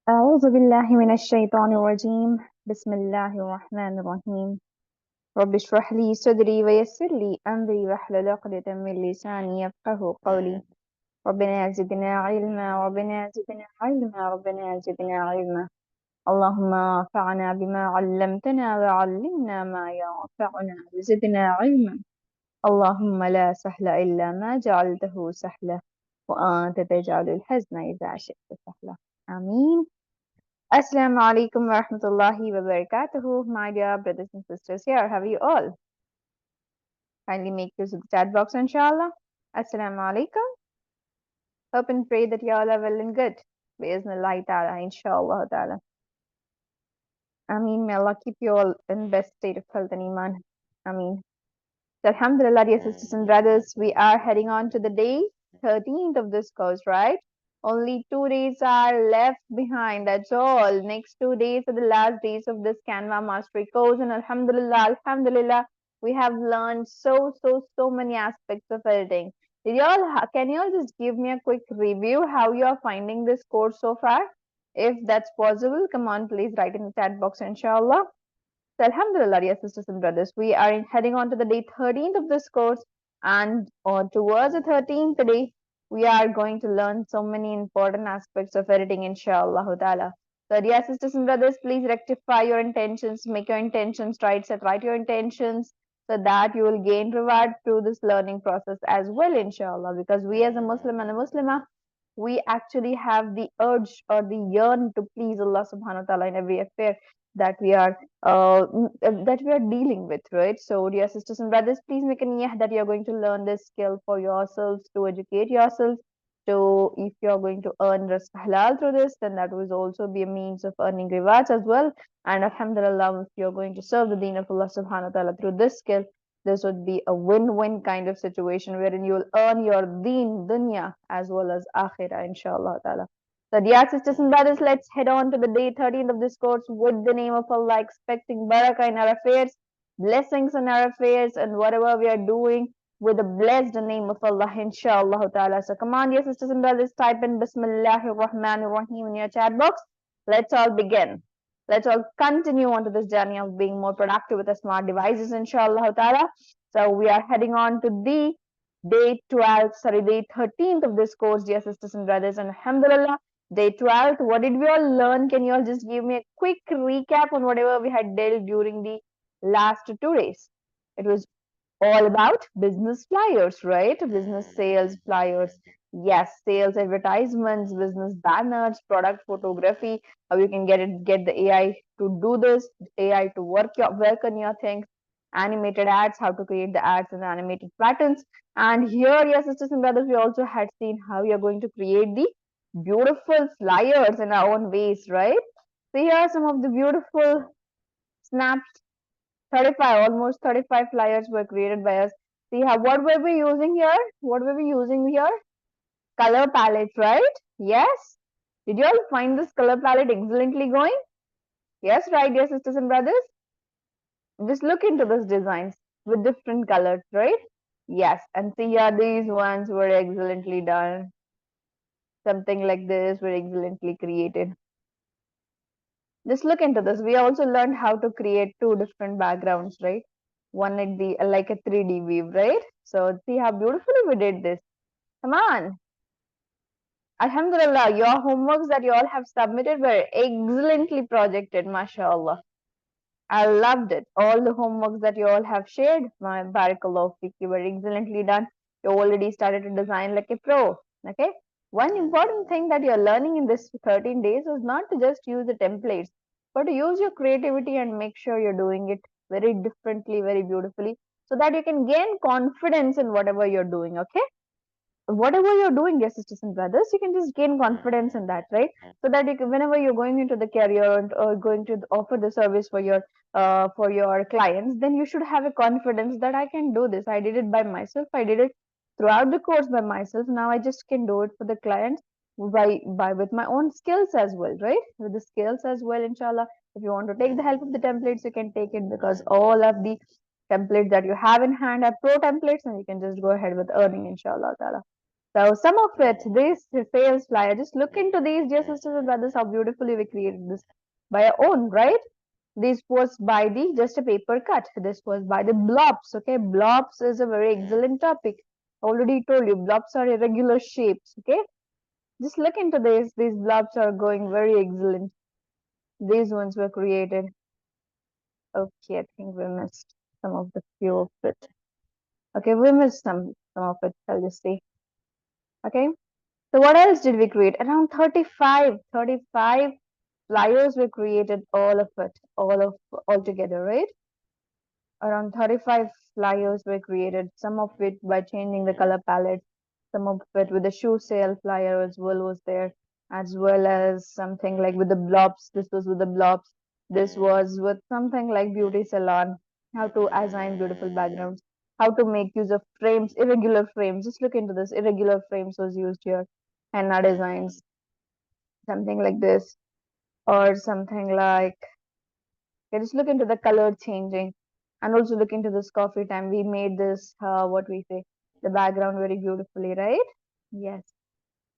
أعوذ بالله من الشيطان الرجيم بسم الله الرحمن الرحيم رب اشرح لي صدري ويسر لي أمري واحلل عقدة من لساني يفقه قولي ربنا زدنا علما ربنا زدنا علما ربنا زدنا علما اللهم انفعنا بما علمتنا وعلمنا ما ينفعنا وزدنا علما اللهم لا سهل إلا ما جعلته سهلا وأنت تجعل الحزن إذا شئت سهلا آمين. Assalamu alaikum wa rahmatullahi wa barakatuhu, my dear brothers and sisters here. How are you all? Kindly make use of the chat box, inshallah. Assalamu alaikum. Hope and pray that you all are well and good. Bismillah ta'ala, inshallah ta'ala. Ameen. May Allah keep you all in best state of health and iman. Ameen. So, alhamdulillah, dear sisters and brothers, we are heading on to the day 13th of this course, right? Only 2 days are left behind. That's all. Next 2 days are the last days of this Canva mastery course. And alhamdulillah, alhamdulillah, we have learned so many aspects of editing. Can you all just give me a quick review how you are finding this course so far? If that's possible, come on, please write in the chat box, inshallah. So, alhamdulillah, dear sisters and brothers, we are heading on to the day 13th of this course, and towards the 13th day, we are going to learn so many important aspects of editing, inshallah ta'ala. So, dear sisters and brothers, please rectify your intentions, make your intentions right, set right your intentions, so that you will gain reward through this learning process as well, inshallah. Because we as a Muslim and a Muslimah, we actually have the urge or the yearn to please Allah subhanahu wa ta'ala in every affair that we are dealing with, right? So, dear sisters and brothers, please make a niyah that you are going to learn this skill for yourselves, to educate yourselves. So, if you are going to earn rizq halal through this, then that will also be a means of earning rewards as well. And alhamdulillah, if you are going to serve the deen of Allah subhanahu wa ta'ala through this skill, this would be a win-win kind of situation wherein you will earn your deen, dunya, as well as akhirah, inshallah ta'ala. So, dear sisters and brothers, let's head on to the day 13th of this course with the name of Allah, expecting barakah in our affairs, blessings in our affairs, and whatever we are doing with the blessed name of Allah, inshallah ta'ala. So, come on, dear sisters and brothers, type in Bismillahir Rahmanir Rahim in your chat box. Let's all begin. Let's all continue on to this journey of being more productive with the smart devices, inshallah ta'ala. So, we are heading on to the day 13th of this course, dear sisters and brothers, and alhamdulillah. Day 12th, what did we all learn? Can you all just give me a quick recap on whatever we had dealt during the last 2 days? It was all about business flyers, right? Business sales flyers. Yes, sales advertisements, business banners, product photography, how you can get the AI to do this, AI to work on your things, animated ads, how to create the ads in the animated patterns. And here, yes, sisters and brothers, we also had seen how you're going to create the beautiful flyers in our own ways, right? So here are some of the beautiful snaps. 35, almost 35 flyers were created by us. See how what were we using here? What were we using here? Color palette, right? Yes. Did you all find this color palette excellently going? Yes, right, dear sisters and brothers. Just look into these designs with different colors, right? Yes, and see here these ones were excellently done. Something like this were excellently created. Just look into this. We also learned how to create two different backgrounds, right? One at the like a 3D view, right? So see how beautifully we did this. Come on. Alhamdulillah, your homeworks that you all have submitted were excellently projected, mashallah. I loved it. All the homeworks that you all have shared, my barakallah fik, you were excellently done. You already started to design like a pro. Okay. One important thing that you're learning in this 13 days is not to just use the templates, but to use your creativity and make sure you're doing it very differently, very beautifully, so that you can gain confidence in whatever you're doing. Okay. Whatever you're doing, dear sisters and brothers, you can just gain confidence in that, right? So that you can, whenever you're going into the career or going to offer the service for your clients, then you should have a confidence that I can do this. I did it by myself. I did it throughout the course by myself. Now I just can do it for the clients by with my own skills as well, right? With the skills as well, inshallah. If you want to take the help of the templates, you can take it, because all of the templates that you have in hand are pro templates, and you can just go ahead with earning, inshallah ta'ala. So some of it, this sales flyer, just look into these, dear sisters and brothers, how beautifully we created this by our own, right? This was by the just a paper cut. This was by the blobs. Okay, blobs is a very excellent topic. Already told you, blobs are irregular shapes. Okay, just look into this. These blobs are going very excellent. These ones were created. Okay, I think we missed some of the few of it. Okay, we missed some of it. I'll just say. Okay, so what else did we create? Around 35 flyers were created. All of it, all together, right? Around 35 flyers were created, some of it by changing the color palette, some of it with the shoe sale flyer as well was there, as well as something like with the blobs. This was with the blobs. This was with something like beauty salon, how to assign beautiful backgrounds, how to make use of frames, irregular frames. Just look into this. Irregular frames was used here. Henna designs, something like this, or something like okay, just look into the color changing and also look into this coffee time. We made this, what we say, the background very beautifully, right? Yes.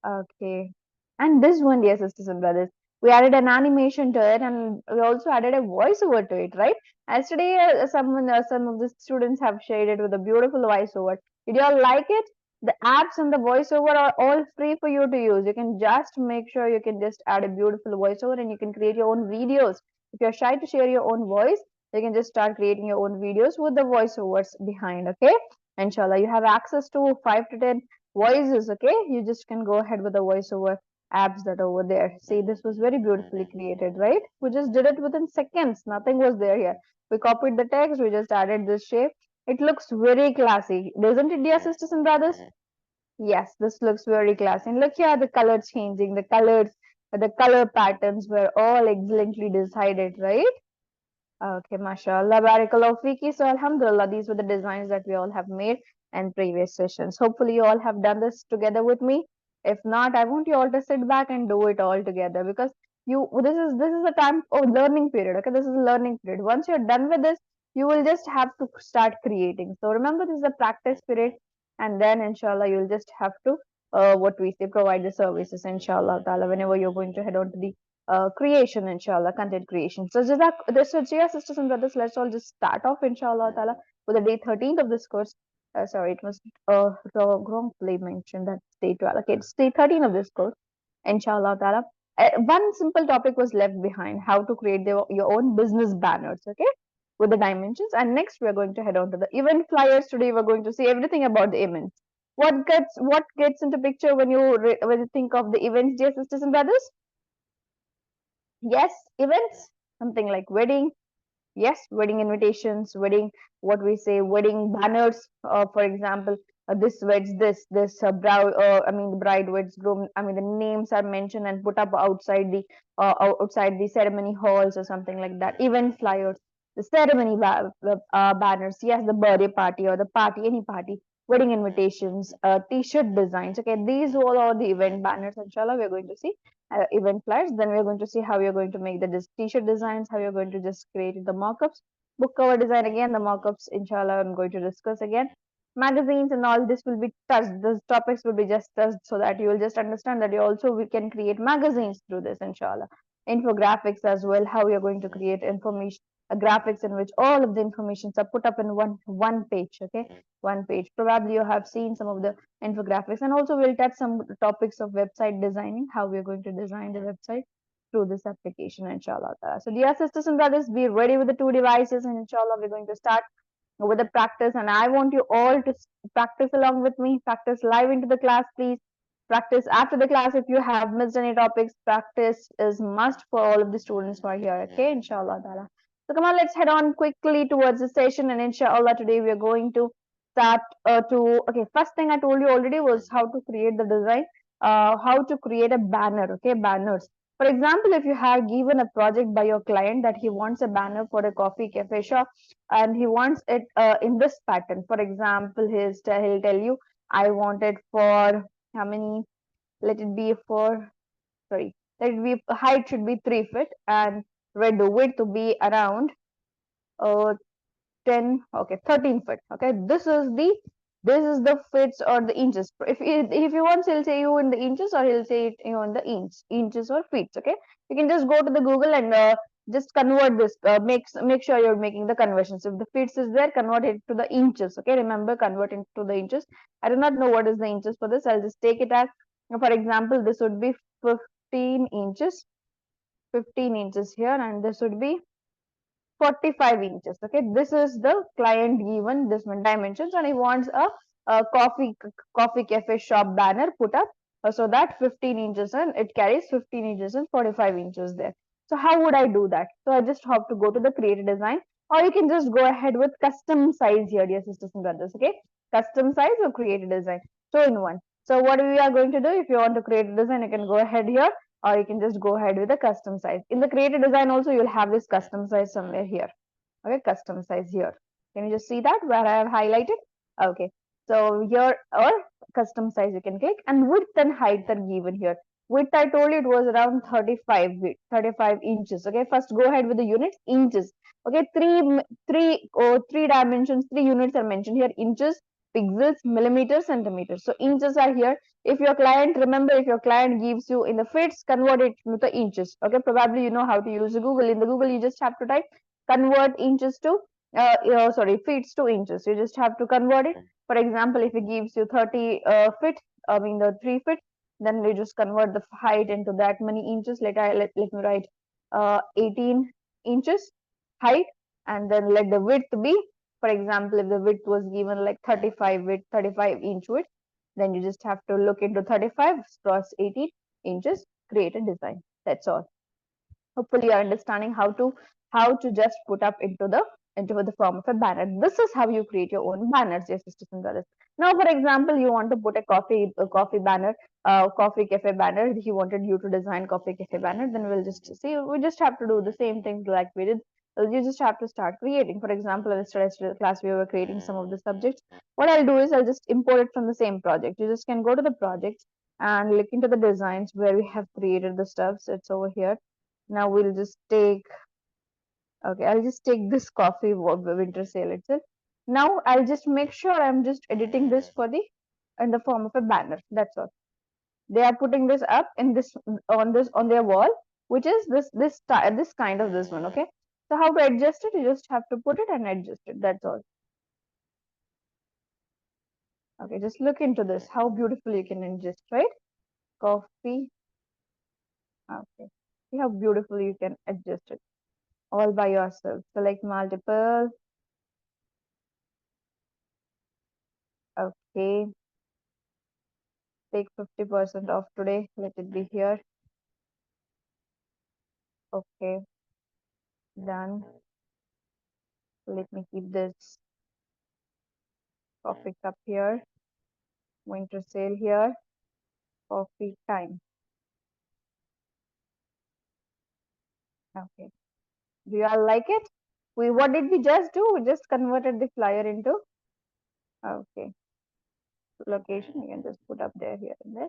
Okay. And this one, dear sisters and brothers, we added an animation to it and we also added a voiceover to it, right? Yesterday, some of the students have shared it with a beautiful voiceover. Did you all like it? The apps and the voiceover are all free for you to use. You can just make sure you can just add a beautiful voiceover and you can create your own videos. If you're shy to share your own voice, you can just start creating your own videos with the voiceovers behind, okay? Inshallah, you have access to 5 to 10 voices. Okay, you just can go ahead with the voiceover apps that are over there. See, this was very beautifully created, right? We just did it within seconds. Nothing was there here. We copied the text, we just added this shape. It looks very classy, doesn't it, dear sisters and brothers? Yes, this looks very classy. And look here, the color changing, the color patterns were all excellently decided, right? Okay, mashallah, barakallah fiki. So, alhamdulillah, these were the designs that we all have made in previous sessions. Hopefully, you all have done this together with me. If not, I want you all to sit back and do it all together because this is a time of learning period. Okay, this is a learning period. Once you're done with this, you will just have to start creating. So remember, this is a practice period, and then inshallah, you'll just have to what we say provide the services. Inshallah, ta'ala, whenever you're going to head on to the creation, inshallah, content creation. So, dear sisters and brothers, let's all just start off, inshallah, ta'ala, with the day 13th of this course. Sorry, it was wrongly mentioned that day 12. Okay, it's day 13 of this course, inshallah, ta'ala. One simple topic was left behind how to create your own business banners, okay, with the dimensions. And next, we're going to head on to the event flyers. Today, we're going to see everything about the events. What gets into picture when you think of the events, dear sisters and brothers? Yes, events, something like wedding. Yes, wedding invitations, wedding, what we say, wedding banners. For example, this weds this the bride weds groom. I mean, the names are mentioned and put up outside the ceremony halls or something like that. Event flyers, the ceremony banners. Yes, the birthday party or the party, any party. Wedding invitations, T-shirt designs. Okay, these all are the event banners. Inshallah, we're going to see event flyers. Then we're going to see how you're going to make the t-shirt designs, how you're going to just create the mockups. Book cover design again, the mockups, inshallah, I'm going to discuss again. Magazines and all this will be touched. These topics will be just touched so that you will just understand that we can create magazines through this, inshallah. Infographics as well, how you're going to create information, graphics in which all of the informations are put up in one page, okay? One page. Probably you have seen some of the infographics, and also we'll touch some topics of website designing, how we're going to design the website through this application, inshallah. So dear sisters and brothers, be ready with the two devices, and inshallah we're going to start with the practice. And I want you all to practice along with me, practice live into the class, please. Practice after the class. If you have missed any topics, practice is must for all of the students who are here, okay, inshallah ta'ala. So come on, let's head on quickly towards the session, and inshallah today we are going to start okay, first thing I told you already was how to create the design, how to create a banner, okay, banners. For example, if you have given a project by your client that he wants a banner for a coffee cafe shop and he wants it in this pattern. For example, he'll tell you, I want it for how many, let it be for, sorry, let it be, height should be 3 feet and width to be around uh, 10, okay, 13 feet. Okay, this is the This is the fits or the inches. If you want, he'll say you in the inches, or he'll say it you in the inches or feet. Okay, you can just go to the Google and just convert this. Make sure you're making the conversions. If the fits is there, convert it to the inches. Okay, remember, convert it to the inches. I do not know what is the inches for this. I'll just take it as, for example, this would be 15 inches. 15 inches here, and this would be 45 inches. Okay, this is the client given this one dimensions, and he wants a coffee cafe shop banner put up, so that 15 inches, and it carries 15 inches and 45 inches there. So how would I do that? So I just have to go to the create a design, or you can just go ahead with custom size here, dear sisters and brothers. Okay, custom size or create a design, so in one. So what we are going to do, if you want to create a design, you can go ahead here, or you can just go ahead with the custom size. In the creative design also, you'll have this custom size somewhere here. Okay, custom size here. Can you just see that where I have highlighted? Okay, so here, or custom size you can click, and width and height are given here. Width, I told you it was around 35 width, 35 inches. Okay, first go ahead with the units, inches. Okay, three dimensions, three units are mentioned here: inches, pixels, millimeters, centimeters. So inches are here. If your client, remember, if your client gives you in the fits, convert it to the inches. Okay, probably you know how to use Google. In the Google, you just have to type convert inches to sorry, feet to inches. You just have to convert it. For example, if it gives you 30 feet, I mean the 3 feet, then we just convert the height into that many inches. Let me write 18 inches height, and then let the width be, for example, if the width was given like 35 width, 35-inch width, then you just have to look into 35 cross 18 inches, create a design. That's all. Hopefully you're understanding how to just put up into the form of a banner. This is how you create your own banners, dear sisters and brothers. Now, for example, you want to put a coffee banner, coffee cafe banner. He wanted you to design coffee cafe banner. Then we'll just see. We just have to do the same thing like we did. You just have to start creating. For example, in yesterday's class, we were creating some of the subjects. What I'll do is I'll just import it from the same project. You just can go to the projects and look into the designs where we have created the stuff. So it's over here. Now we'll just take, okay, I'll just take this coffee winter sale itself. Now I'll just make sure I'm just editing this in the form of a banner. That's all. They are putting this up in on their wall, which is this kind of this one. Okay. So how to adjust it? You just have to put it and adjust it. That's all. Okay, just look into this. How beautiful you can adjust, right? Coffee. Okay. See how beautiful you can adjust it all by yourself. Select multiple. Okay, take 50% off today. Let it be here. Okay, done. Let me keep this coffee cup here. Winter sale here. Coffee time. Okay. Do you all like it? What did we just do? We just converted the flyer into, okay, location. You can just put up there, here, and there.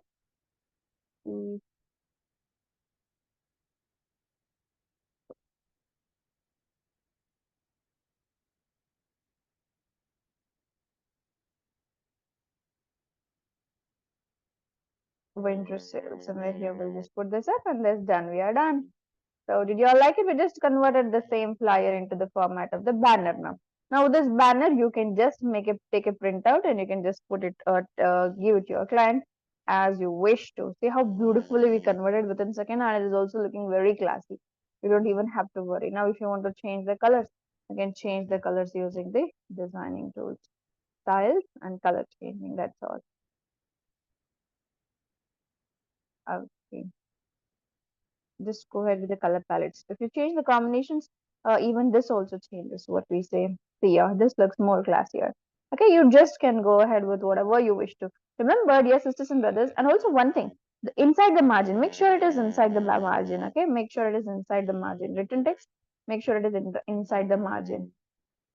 Winter sale somewhere here. We'll just put this up, and that's done. We are done. So did you all like it? We just converted the same flyer into the format of the banner now. Now this banner, you can just take a printout, and you can just put it, give it to your client as you wish to. See how beautifully we converted within second, and it is also looking very classy. You don't even have to worry. Now if you want to change the colors, you can change the colors using the designing tools, styles and color changing. That's all. Okay. Just go ahead with the color palettes. If you change the combinations, even this also changes what we say. See, yeah, this looks more classier. Okay, you just can go ahead with whatever you wish to. Remember, dear sisters and brothers, and also one thing, inside the margin, make sure it is inside the margin. Okay, make sure it is inside the margin. Written text, make sure it is inside the margin.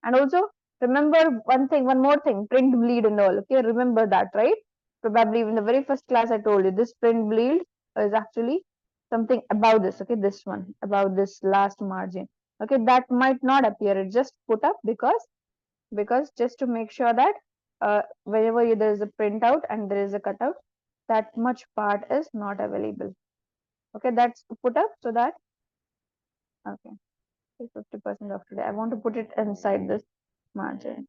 And also remember one more thing, print bleed and all. Okay, remember that, right? Probably in the very first class I told you this print bleed is actually something about this. Okay, this one about this last margin. Okay, that might not appear. It just put up because just to make sure that Whenever there is a printout and there is a cutout, that much part is not available. Okay, that's put up so that, okay, 50% of today. I want to put it inside this margin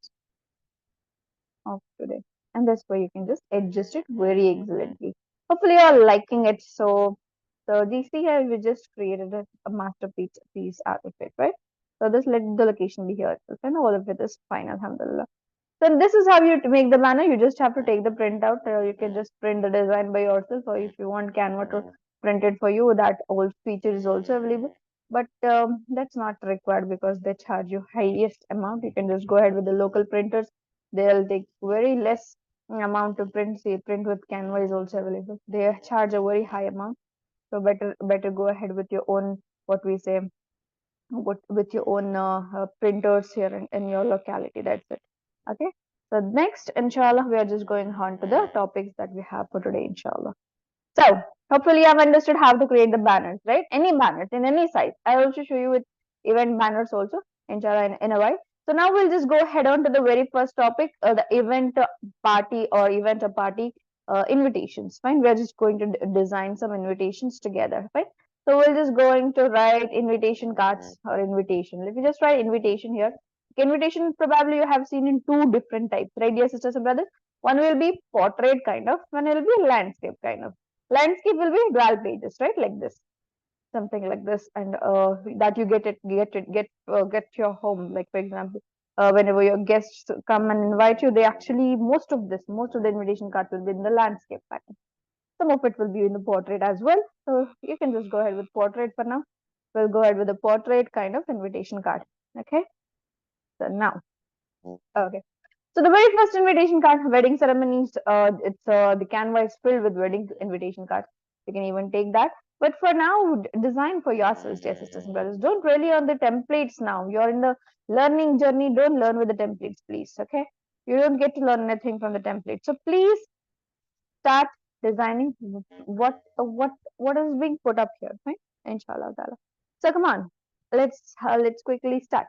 of today. And this way you can just adjust it very excellently. Hopefully you're liking it. So these see here we just created a masterpiece piece out of it, right? So just let the location be here itself and all of it is fine, alhamdulillah. So this is how you make the banner. You just have to take the printout. You can just print the design by yourself, or if you want Canva to print it for you, that old feature is also available. But that's not required because they charge you highest amount. You can just go ahead with the local printers. They'll take very less amount to print. See, print with Canva is also available. They charge a very high amount. So better go ahead with your own, what we say, with your own printers here in your locality. That's it. Okay. So next, inshallah, we are just going on to the topics that we have for today, inshallah. So hopefully you have understood how to create the banners, right? Any banners in any size. I also show you with event banners also, inshallah, in a while. So now we'll just go head on to the very first topic, the event party or event or party invitations. Fine. We're just going to design some invitations together. Fine. So we're just going to write invitation cards or invitation. If you just write invitation here, invitation probably you have seen in two different types, right, dear sisters and brothers? One will be portrait kind of, one will be landscape kind of. Landscape will be 12 pages, right? Like this, something like this, and that you get your home. Like for example, whenever your guests come and invite you, they actually most of the invitation cards will be in the landscape pattern. Some of it will be in the portrait as well. So you can just go ahead with portrait for now. We'll go ahead with the portrait kind of invitation card. Okay. So now, okay. So the very first invitation card, wedding ceremonies, it's the Canva is filled with wedding invitation cards. You can even take that. But for now, design for yourselves, dear sisters and brothers. Don't really on the templates now. You're in the learning journey. Don't learn with the templates, please. Okay? You don't get to learn anything from the template. So please start designing what is being put up here, right? Inshallah ta'ala. So come on, let's quickly start.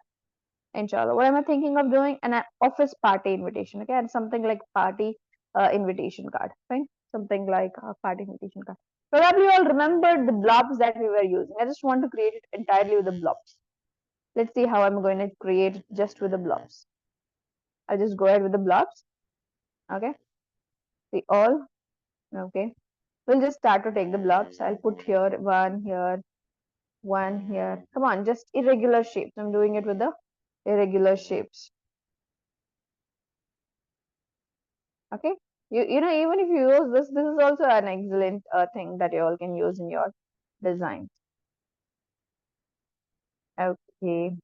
Inshallah. What am I thinking of doing? An office party invitation. Okay, and something like party invitation card. Fine. Something like a party invitation card. Probably you all remember the blobs that we were using. I just want to create it entirely with the blobs. Let's see how I'm going to create it just with the blobs. I'll just go ahead with the blobs. Okay. See all. Okay. We'll just start to take the blobs. I'll put here, one here, one here. Come on, just irregular shapes. I'm doing it with the irregular shapes. Okay, you know, even if you use this is also an excellent thing that you all can use in your design. Okay,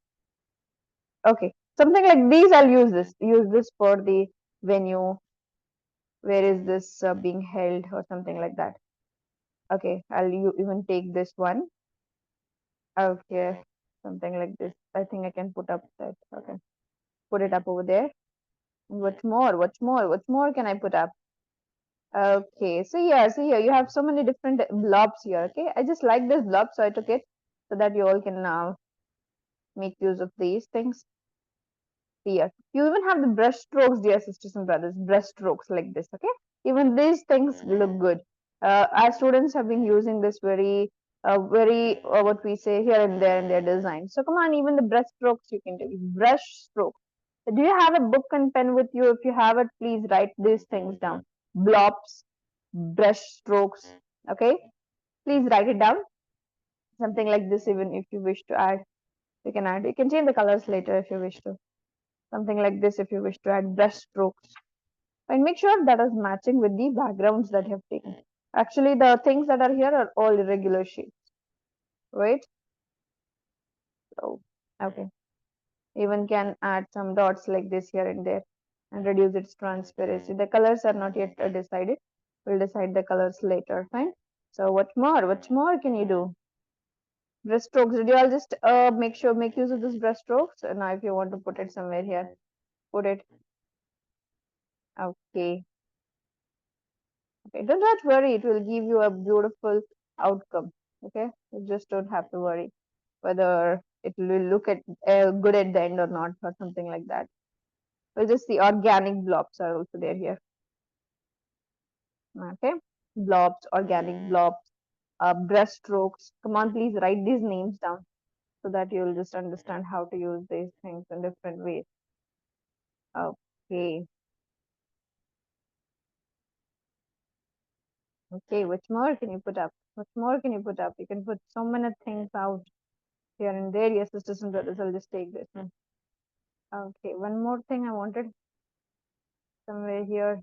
okay, something like these. I'll use this for the venue. Where is this being held or something like that? Okay, I'll even take this one. Okay, something like this. I think I can put up that. Okay, put it up over there. What more? What more? What more can I put up? Okay, so yeah, so here you have so many different blobs here. Okay, I just like this blob, so I took it so that you all can now make use of these things. Here, you even have the brush strokes, dear sisters and brothers, brush strokes like this. Okay, even these things look good. Our students have been using this very what we say here and there in their design. So come on, even the brush strokes you can do. Brush strokes. Do you have a book and pen with you? If you have it, please write these things down. Blobs, brush strokes. Okay, please write it down. Something like this, even if you wish to add, you can add. You can change the colors later if you wish to. Something like this, if you wish to add brush strokes. And make sure that is matching with the backgrounds that you have taken. Actually, the things that are here are all irregular shapes, right? So, okay. Even can add some dots like this here and there and reduce its transparency. The colors are not yet decided. We'll decide the colors later. Fine. So what more? What more can you do? Brush strokes. Did you all just make use of this brush strokes? Now, if you want to put it somewhere here, put it. Okay. Okay. Don't have to worry. It will give you a beautiful outcome. Okay. You just don't have to worry whether it will look at good at the end or not, or something like that. We'll just see organic blobs are also there here. Okay, blobs, organic blobs, brush strokes. Come on, please write these names down so that you'll just understand how to use these things in different ways. Okay. Okay, which more can you put up? What more can you put up? You can put so many things out here and there. Yes, sisters and brothers, I'll just take this one. Okay, one more thing I wanted somewhere here.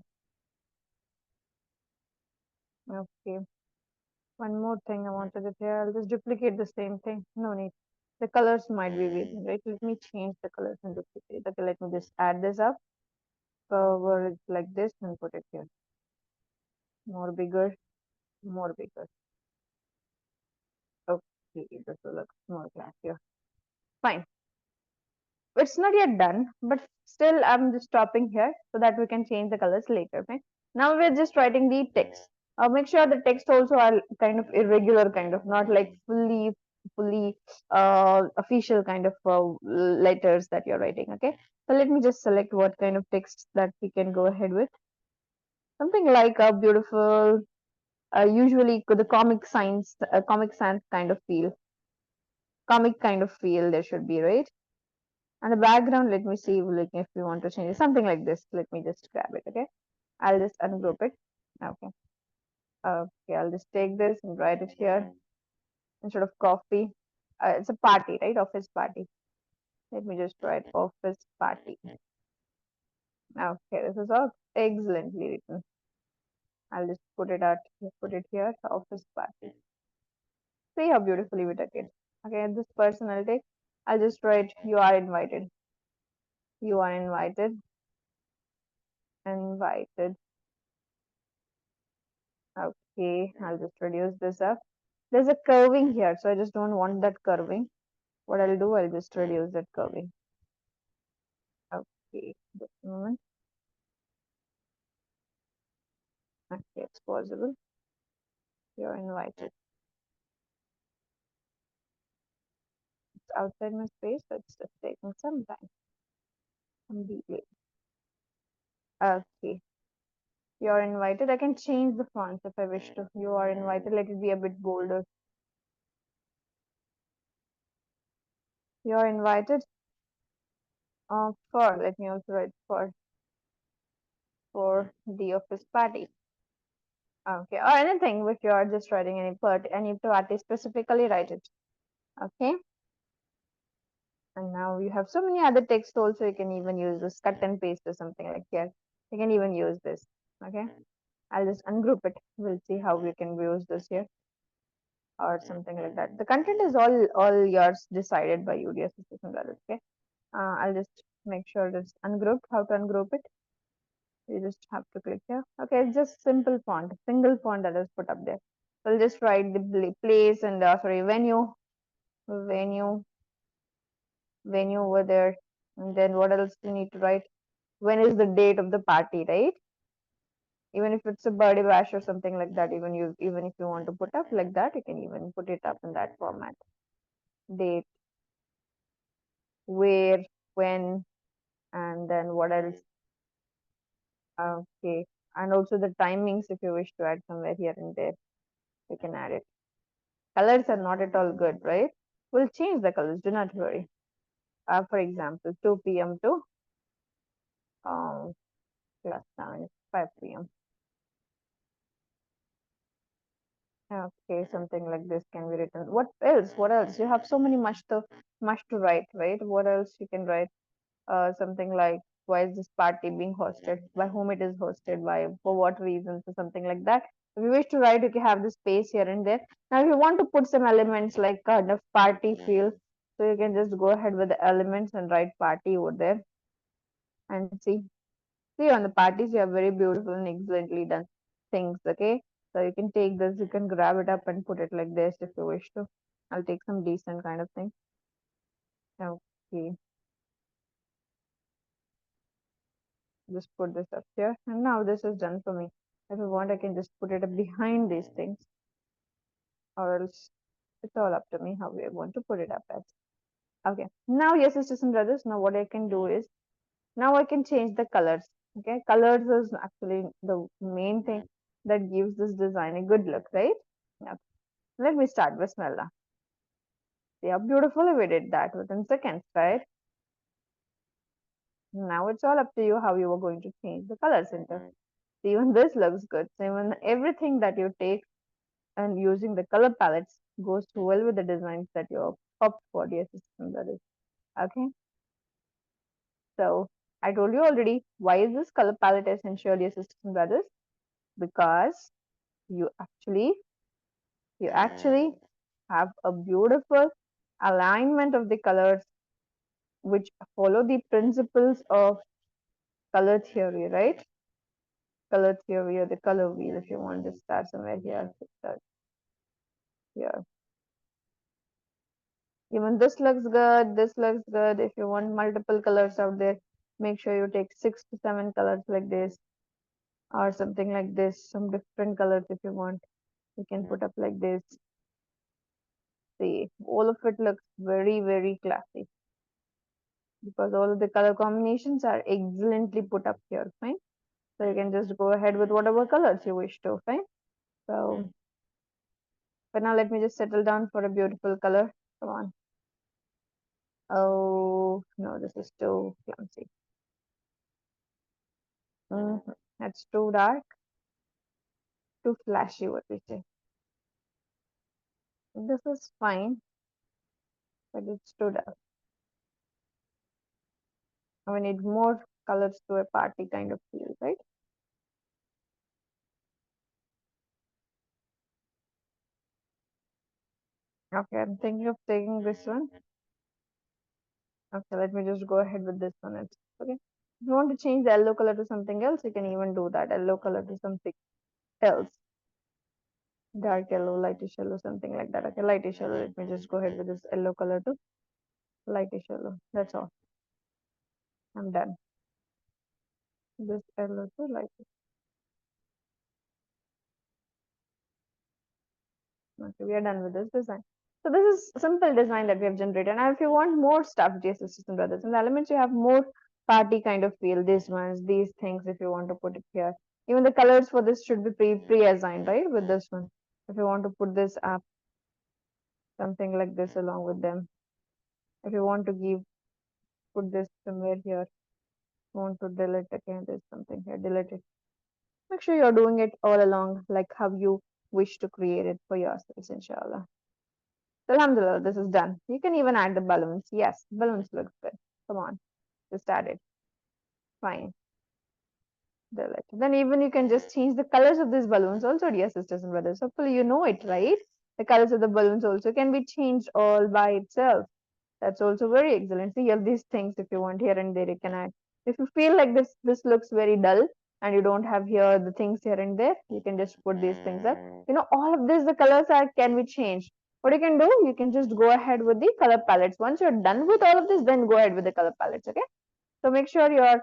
Okay, one more thing I wanted it here. I'll just duplicate the same thing. No need. The colors might be weird, right? Let me change the colors and duplicate. Okay, let me just add this up. Cover it like this and put it here. More bigger, more bigger. Okay, this will look more classier. Fine. It's not yet done, but still I'm just stopping here so that we can change the colors later. Okay. Now we're just writing the text. Make sure the text also are kind of irregular, kind of not like fully official kind of letters that you're writing. Okay. So let me just select what kind of text that we can go ahead with. Something like a beautiful, usually the comic sans kind of feel, comic kind of feel there should be, right? And the background, let me see like if we want to change it. Something like this. Let me just grab it, okay? I'll just ungroup it. Okay. Okay, I'll just take this and write it here instead of coffee. It's a party, right? Office party. Let me just write office party. Okay, this is all excellently written. I'll just put it here, office party. See how beautifully we took it. Okay, this person I'll take. I'll just write you are invited. You are invited. Invited. Okay, I'll just reduce this up. There's a curving here, so I just don't want that curving. What I'll do, I'll just reduce that curving. Okay, just a moment. Okay, it's possible. You're invited. It's outside my space, so it's just taking some time. Some delay. Okay, you're invited. I can change the fonts if I wish to. You are invited. Let it be a bit bolder. You're invited. Let me also write for the office party. Okay, or anything if you are just writing any party specifically, write it. Okay, and now you have so many other text also. You can even use this cut and paste or something like here. You can even use this. Okay, I'll just ungroup it. We'll see how we can use this here or something like that. The content is all yours, decided by you, dear sisters and brothers. Okay, I'll just make sure it's ungrouped. How to ungroup it? You just have to click here. Okay, it's just simple font, single font that is put up there. So I'll just write the place and sorry, venue, venue over there. And then what else you need to write? When is the date of the party, right? Even if it's a birthday bash or something like that, even if you want to put up like that, you can even put it up in that format. Date, where, when, and then what else? Okay, and also the timings if you wish to add somewhere here and there, you can add it. Colors are not at all good, right? We'll change the colors, do not worry. For example, 2 p.m. to um, plus 5 p.m. Okay, something like this can be written. What else? What else? You have so many much to write, right? What else you can write? Something like why is this party being hosted? By whom it is hosted? By for what reasons? Or something like that. If you wish to write, you can have the space here and there. Now, if you want to put some elements like kind of party feel, so you can just go ahead with the elements and write party over there and see. See on the parties, you have very beautiful and excellently done things. Okay, so you can take this, you can grab it up and put it like this if you wish to. I'll take some decent kind of thing. Okay, just put this up here, and now this is done for me. If I want, I can just put it up behind these things, or else it's all up to me how we want to put it up as. Okay, now yes, sisters and brothers, now what I can do is Now I can change the colors. Okay, colors is actually the main thing that gives this design a good look, right? Yeah. Let me start with Smella. See how beautifully we did that within seconds, right? Now it's all up to you how you are going to change the colors into. See, even this looks good. So even everything that you take and using the color palettes goes well with the designs that you opt for, dear system. That is okay. So I told you already why is this color palette essential, dear sisters and brothers? Because you actually you actually have a beautiful alignment of the colors which follow the principles of color theory, right? Color theory or the color wheel, if you want to start somewhere here. Start here. Even this looks good, this looks good. If you want multiple colors out there, make sure you take 6 to 7 colors like this or something like this, some different colors if you want. You can put up like this. See, all of it looks very, very classy because all of the color combinations are excellently put up here, fine. So you can just go ahead with whatever colors you wish to, fine. So, but now let me just settle down for a beautiful color. Come on. Oh, no, this is too clumsy. That's too dark, too flashy, what we say. This is fine, but it's too dark. We need more colors to a party kind of feel, right? Okay, I'm thinking of taking this one. Okay, let me just go ahead with this one. Okay. If you want to change the yellow color to something else, you can even do that. Yellow color to something else. Dark yellow, lightish yellow, something like that. Okay, lightish yellow. Let me just go ahead with this yellow color to lightish yellow. That's all. I'm done. This yellow to lightish. Okay, we are done with this design. So this is simple design that we have generated. Now, if you want more stuff, dear sisters and brothers, in the elements you have more party kind of feel. These ones, these things, if you want to put it here. Even the colors for this should be pre-assigned, right? With this one. If you want to put this up, something like this along with them. If you want to put this somewhere here. Want to delete again, there's something here, delete it. Make sure you're doing it all along, like how you wish to create it for yourselves, inshallah. So, alhamdulillah, this is done. You can even add the balloons. Yes, balloons look good. Come on, just add it. Fine. Delete. Then even you can just change the colors of these balloons also, dear sisters and brothers. Hopefully you know it, right? The colors of the balloons also can be changed all by itself. That's also very excellent. See, all these things, if you want here and there, you can add. If you feel like this looks very dull and you don't have here the things here and there, you can just put these things up. You know, all of this, the colors are can be changed. What you can do, you can just go ahead with the color palettes. Once you're done with all of this, then go ahead with the color palettes. Okay. So make sure you're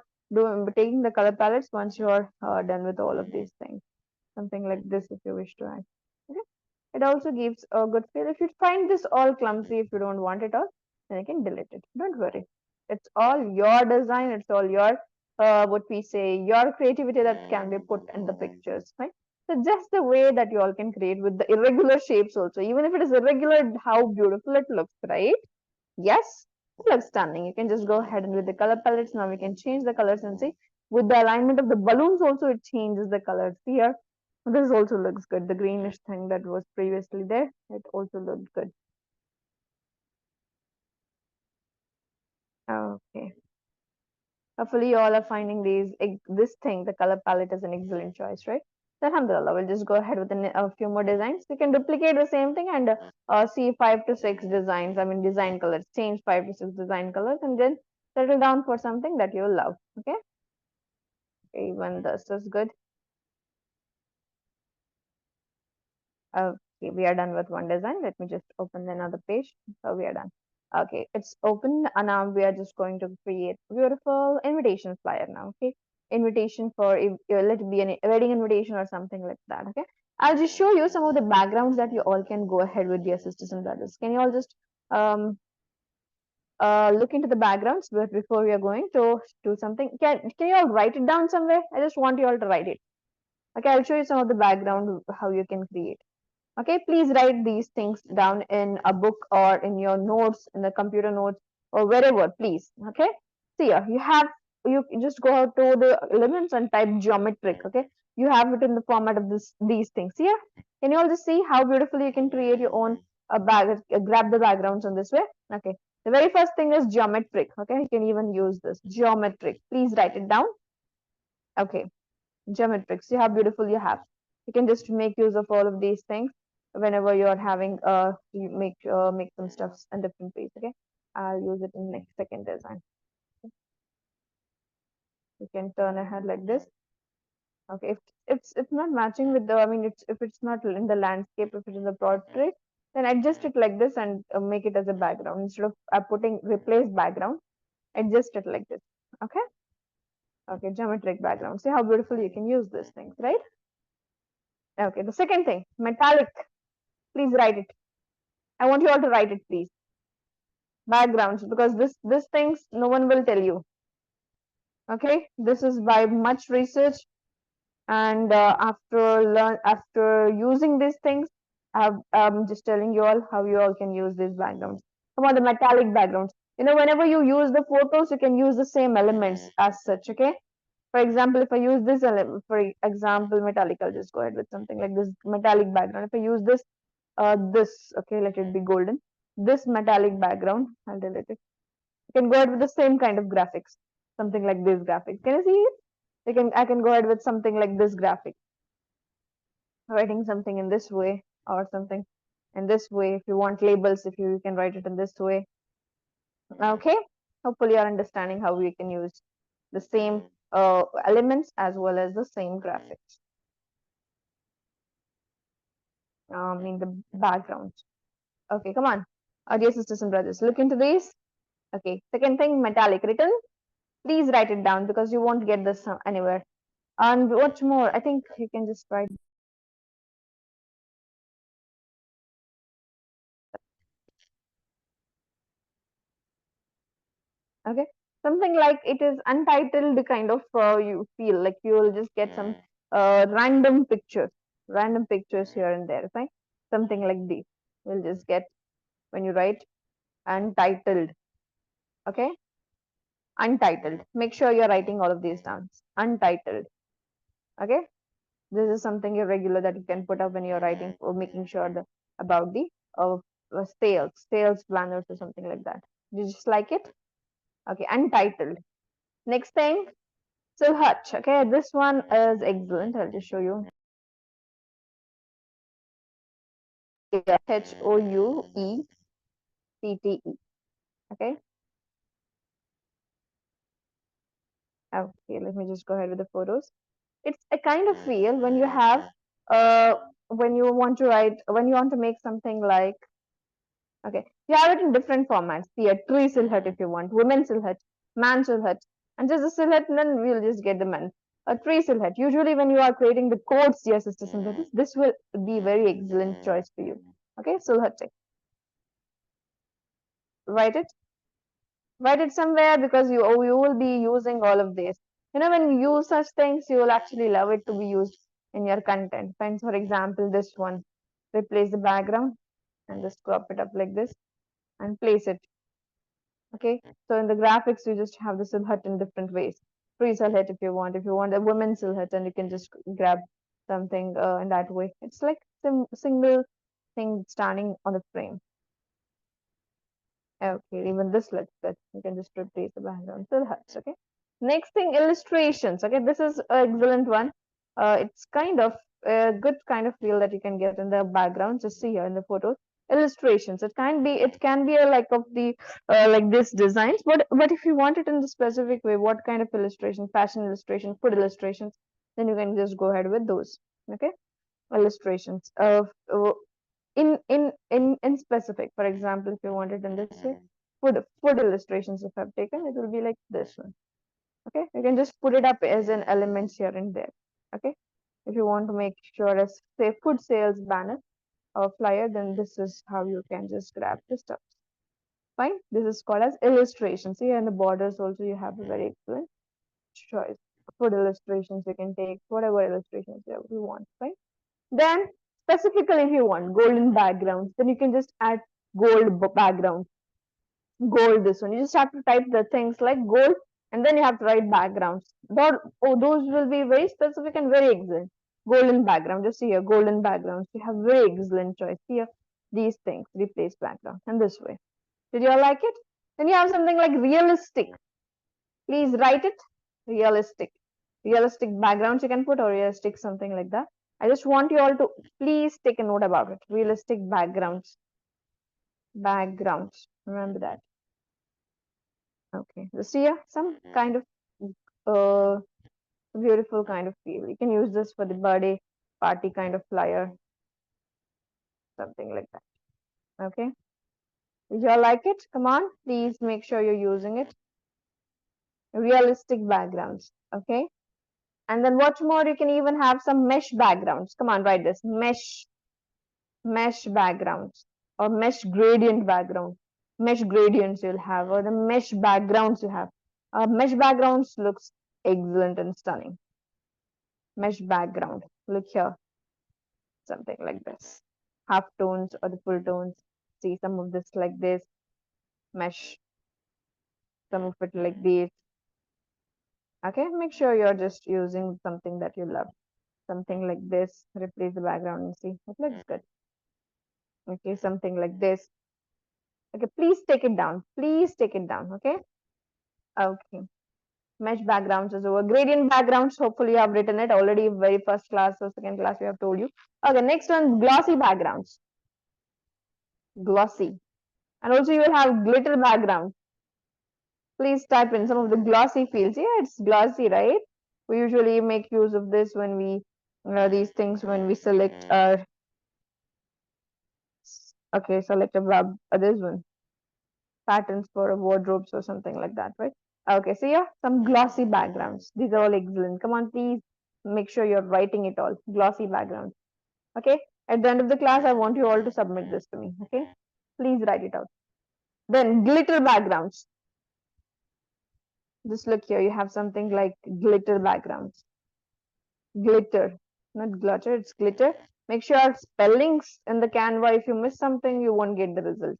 taking the color palettes once you're done with all of these things. Something like this if you wish to add. Okay. It also gives a good feel. If you find this all clumsy, if you don't want it all, then you can delete it. Don't worry. It's all your design. It's all your, what we say, your creativity that can be put in the pictures, right? So just the way that you all can create with the irregular shapes also. Even if it is irregular, how beautiful it looks, right? Yes, it looks stunning. You can just go ahead and with the color palettes. Now we can change the colors and see. With the alignment of the balloons also, it changes the colors. Here, this also looks good. The greenish thing that was previously there, it also looked good. Okay. Hopefully you all are finding this thing, the color palette is an excellent choice, right? So alhamdulillah, we'll just go ahead with a few more designs. You can duplicate the same thing and see 5 to 6 designs. I mean design colors, change 5 to 6 design colors and then settle down for something that you love. Okay. Even this is good. Okay, we are done with one design. Let me just open another page. So we are done. Okay, it's open and now we are just going to create a beautiful invitation flyer now. Okay, invitation for let it be a wedding invitation or something like that. Okay, I'll just show you some of the backgrounds that you all can go ahead with, dear sisters and brothers. Can you all just um look into the backgrounds, but before we are going to do something, can you all write it down somewhere? I just want you all to write it. Okay, I'll show you some of the background how you can create. Okay, please write these things down in a book or in your notes, in the computer notes or wherever, please. Okay, see here, you just go out to the elements and type geometric. Okay, you have it in the format of these things here. Can you all just see how beautifully you can create your own grab the backgrounds in this way? Okay, the very first thing is geometric. Okay, you can even use this geometric. Please write it down. Okay, geometric. See how beautiful you have. You can just make use of all of these things whenever you are having you make some stuffs in different ways. Okay, I'll use it in next second design. You can turn ahead like this. Okay, if it's not matching with the, I mean, if it's not in the landscape, if it's in the portrait, then adjust it like this and make it as a background instead of putting replace background. Adjust it like this. Okay. Okay, geometric background. See how beautiful you can use these things, right? Okay, the second thing, metallic. Please write it. I want you all to write it, please. Backgrounds, because this things no one will tell you. Okay, this is by much research, and after using these things, I'm just telling you all how you all can use these backgrounds. Come on, the metallic backgrounds. You know, whenever you use the photos, you can use the same elements as such. Okay. For example, if I use this element, for example, metallic, I'll just go ahead with something like this metallic background. If I use this, okay, let it be golden. This metallic background, I'll delete it. You can go ahead with the same kind of graphics, something like this graphic. Can you see it? I can go ahead with something like this graphic, writing something in this way or something in this way. If you want labels, if you can write it in this way. Okay, hopefully you're understanding how we can use the same elements as well as the same graphics. In the background. Okay, come on, dear sisters and brothers, look into these. Okay, second thing, metallic written. Please write it down because you won't get this anywhere. And what more? I think you can just write. Okay, something like it is untitled kind of. You feel like you will just get some random pictures here and there. Fine, something like this. You'll just get when you write untitled. Okay, untitled. Make sure you're writing all of these down. Untitled. Okay, this is something irregular that you can put up when you're writing or making sure that about the uh, sales planners or something like that. You just like it. Okay, untitled. Next thing, Silhouette. Okay, this one is excellent. I'll just show you. HOUETTE. Okay. Okay, let me just go ahead with the photos. It's a kind of feel when you have when you want to write, when you want to make something like, okay, you have it in different formats. See a tree silhouette if you want, women silhouette, man silhouette, and just a silhouette, and then we'll just get the man. A tree silhouette. Usually, when you are creating the codes, yes, sisters and brothers, this will be very excellent choice for you. Okay, silhouette. Write it. Write it somewhere because you will be using all of this. You know, when you use such things, you will actually love it to be used in your content. Find, for example, this one. Replace the background and just crop it up like this and place it. Okay, so in the graphics, you just have the silhouette in different ways. Free silhouette if you want. If you want a women's silhouette, and you can just grab something in that way. It's like single thing standing on the frame. Okay, even this looks good. You can just replace the background silhouettes. Okay. Next thing, illustrations. Okay, this is an excellent one. It's kind of a good kind of feel that you can get in the background. Just see here in the photos. Illustrations. It can be a like of the like this designs, but if you want it in the specific way, what kind of illustration? Fashion illustration, food illustrations, then you can just go ahead with those. Okay, illustrations. In specific, for example, if you want it in this way, food illustrations, if I've taken, it will be like this one. Okay, you can just put it up as an elements here and there. Okay, if you want to make sure as say food sales banner or flyer, then this is how you can just grab the stuff. Fine. This is called as illustrations. Here in the borders also you have a very excellent choice. For illustrations you can take whatever illustrations you want, right? Then specifically if you want golden backgrounds, then you can just add gold background, gold this one. You just have to type the things like gold and then you have to write backgrounds. Those will be very specific and very excellent. Golden background, just here, golden backgrounds. You have very excellent choice here. These things, replace background and this way. Did you all like it? Then you have something like realistic. Please write it. Realistic. Realistic backgrounds you can put or realistic something like that. I just want you all to please take a note about it. Realistic backgrounds. Backgrounds. Remember that. Okay. So here, some kind of uh, beautiful kind of feel. You can use this for the birthday party kind of flyer. Something like that. Okay. Did you all like it? Come on. Please make sure you're using it. Realistic backgrounds. Okay. And then what more? You can even have some mesh backgrounds. Come on, write this. Mesh backgrounds or mesh gradient background. Mesh gradients you'll have or the mesh backgrounds you have. Mesh backgrounds looks excellent and stunning. Mesh background. Look here. Something like this. Half tones or the full tones. See some of this like this. Mesh. Some of it like this. Okay, make sure you're just using something that you love. Something like this. Replace the background and see. It looks good. Okay, something like this. Okay, please take it down. Please take it down. Okay. Okay. Mesh backgrounds is over. Gradient backgrounds, hopefully you have written it already. Very first class or second class, we have told you. Okay, next one, glossy backgrounds. Glossy. And also you will have glitter background. Please type in some of the glossy fields. Yeah, it's glossy, right? We usually make use of this when we, these things when we select our, okay, select a this one. Patterns for wardrobes or something like that, right? Okay, so yeah, some glossy backgrounds. These are all excellent. Come on, please make sure you're writing it all. Glossy backgrounds. Okay, at the end of the class, I want you all to submit this to me. Okay, please write it out. Then glitter backgrounds. Just look here, you have something like glitter backgrounds. Glitter, not glitter, it's glitter. Make sure spellings in the Canva. If you miss something, you won't get the result.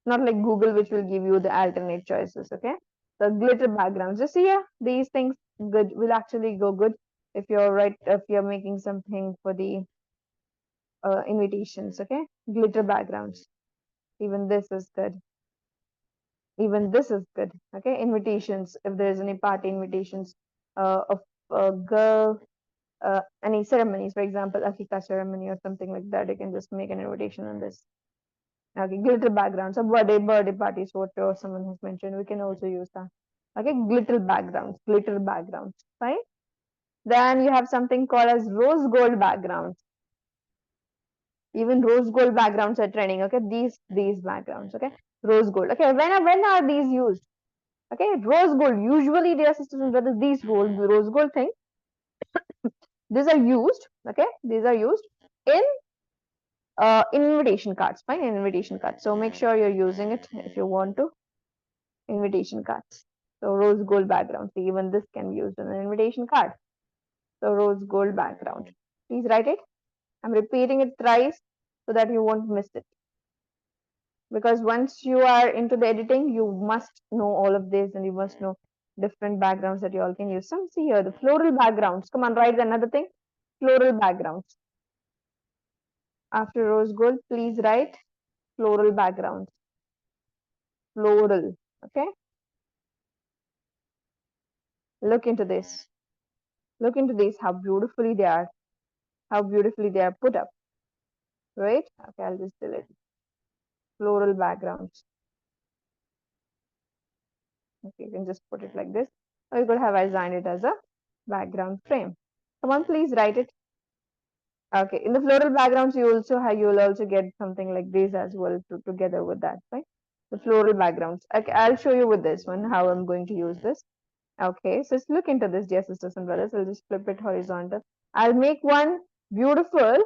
Not like Google, which will give you the alternate choices. Okay, the glitter backgrounds. Just see here, these things good will actually go good if you're making something for the invitations. Okay, glitter backgrounds. Even this is good. Even this is good. Okay, invitations. If there's any party invitations of a girl, any ceremonies, for example, Akika ceremony or something like that, you can just make an invitation on this. Okay, glitter backgrounds, a birthday parties, what someone has mentioned, we can also use that. Okay, glitter backgrounds, right? Then you have something called as rose gold backgrounds. Even rose gold backgrounds are trending. Okay, these backgrounds. Okay, rose gold. Okay, when are these used? Okay, rose gold. Usually, dear sisters and brothers, these rose gold thing. These are used. Okay, these are used in invitation cards. Fine, in invitation cards. So make sure you're using it if you want to. Invitation cards. So rose gold background. So even this can be used in an invitation card. So rose gold background. Please write it. I'm repeating it thrice so that you won't miss it. Because once you are into the editing, you must know all of this and you must know different backgrounds that you all can use. Some see here, the floral backgrounds. Come on, write another thing. Floral backgrounds. After rose gold, please write floral backgrounds. Floral. Okay. Look into this. Look into these, how beautifully they are. How beautifully they are put up. Right? Okay, I'll just delete it. Floral backgrounds. Okay, you can just put it like this. Or you could have designed it as a background frame. Come on, please write it. Okay, in the floral backgrounds, you will also get something like this as well together with that, right? The floral backgrounds. Okay, I'll show you with this one how I'm going to use this. Okay, so let's look into this, dear sisters and brothers. I'll just flip it horizontal. I'll make one beautiful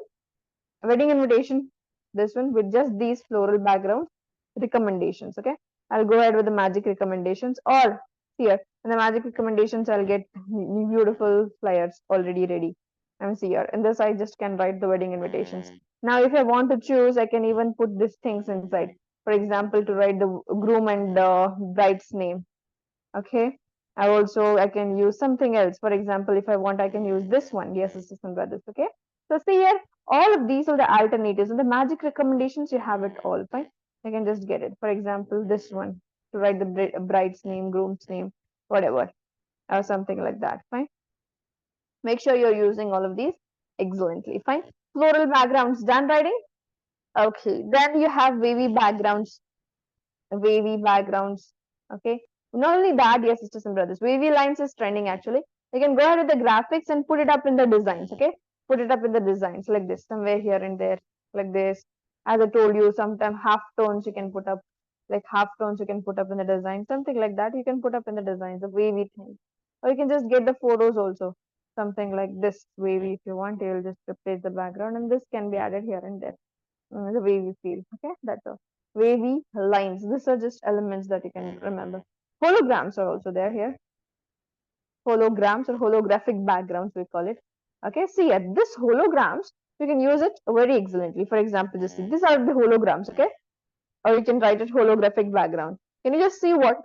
wedding invitation. This one with just these floral background recommendations. Okay, I'll go ahead with the magic recommendations, or here in the magic recommendations I'll get beautiful flyers already ready. And see here in this I just can write the wedding invitations. Now if I want to choose, I can even put these things inside. For example, to write the groom and bride's name. Okay. I can use something else. For example, if I want, I can use this one. Yes, sisters and brothers. Okay. So see here, all of these are the alternatives. And the magic recommendations, you have it all. Fine. I can just get it. For example, this one to write the bride's name, groom's name, whatever, or something like that. Fine. Make sure you're using all of these excellently. Fine. Floral backgrounds done writing. Okay. Then you have wavy backgrounds. Okay. Not only that, yes, sisters and brothers, wavy lines is trending actually. You can go ahead with the graphics and put it up in the designs. Okay. Put it up in the designs like this, somewhere here and there, like this. As I told you, sometimes half tones you can put up, like half tones you can put up in the design, something like that. You can put up in the designs, the wavy thing. Or you can just get the photos also, something like this wavy. If you want, you'll just replace the background, and this can be added here and there. The wavy feel. Okay, that's all. Wavy lines. These are just elements that you can remember. Holograms are also there here. Holograms or holographic backgrounds, we call it. Okay, see at this holograms, you can use it very excellently. For example, just see, these are the holograms. Okay, or you can write it holographic background. Can you just see what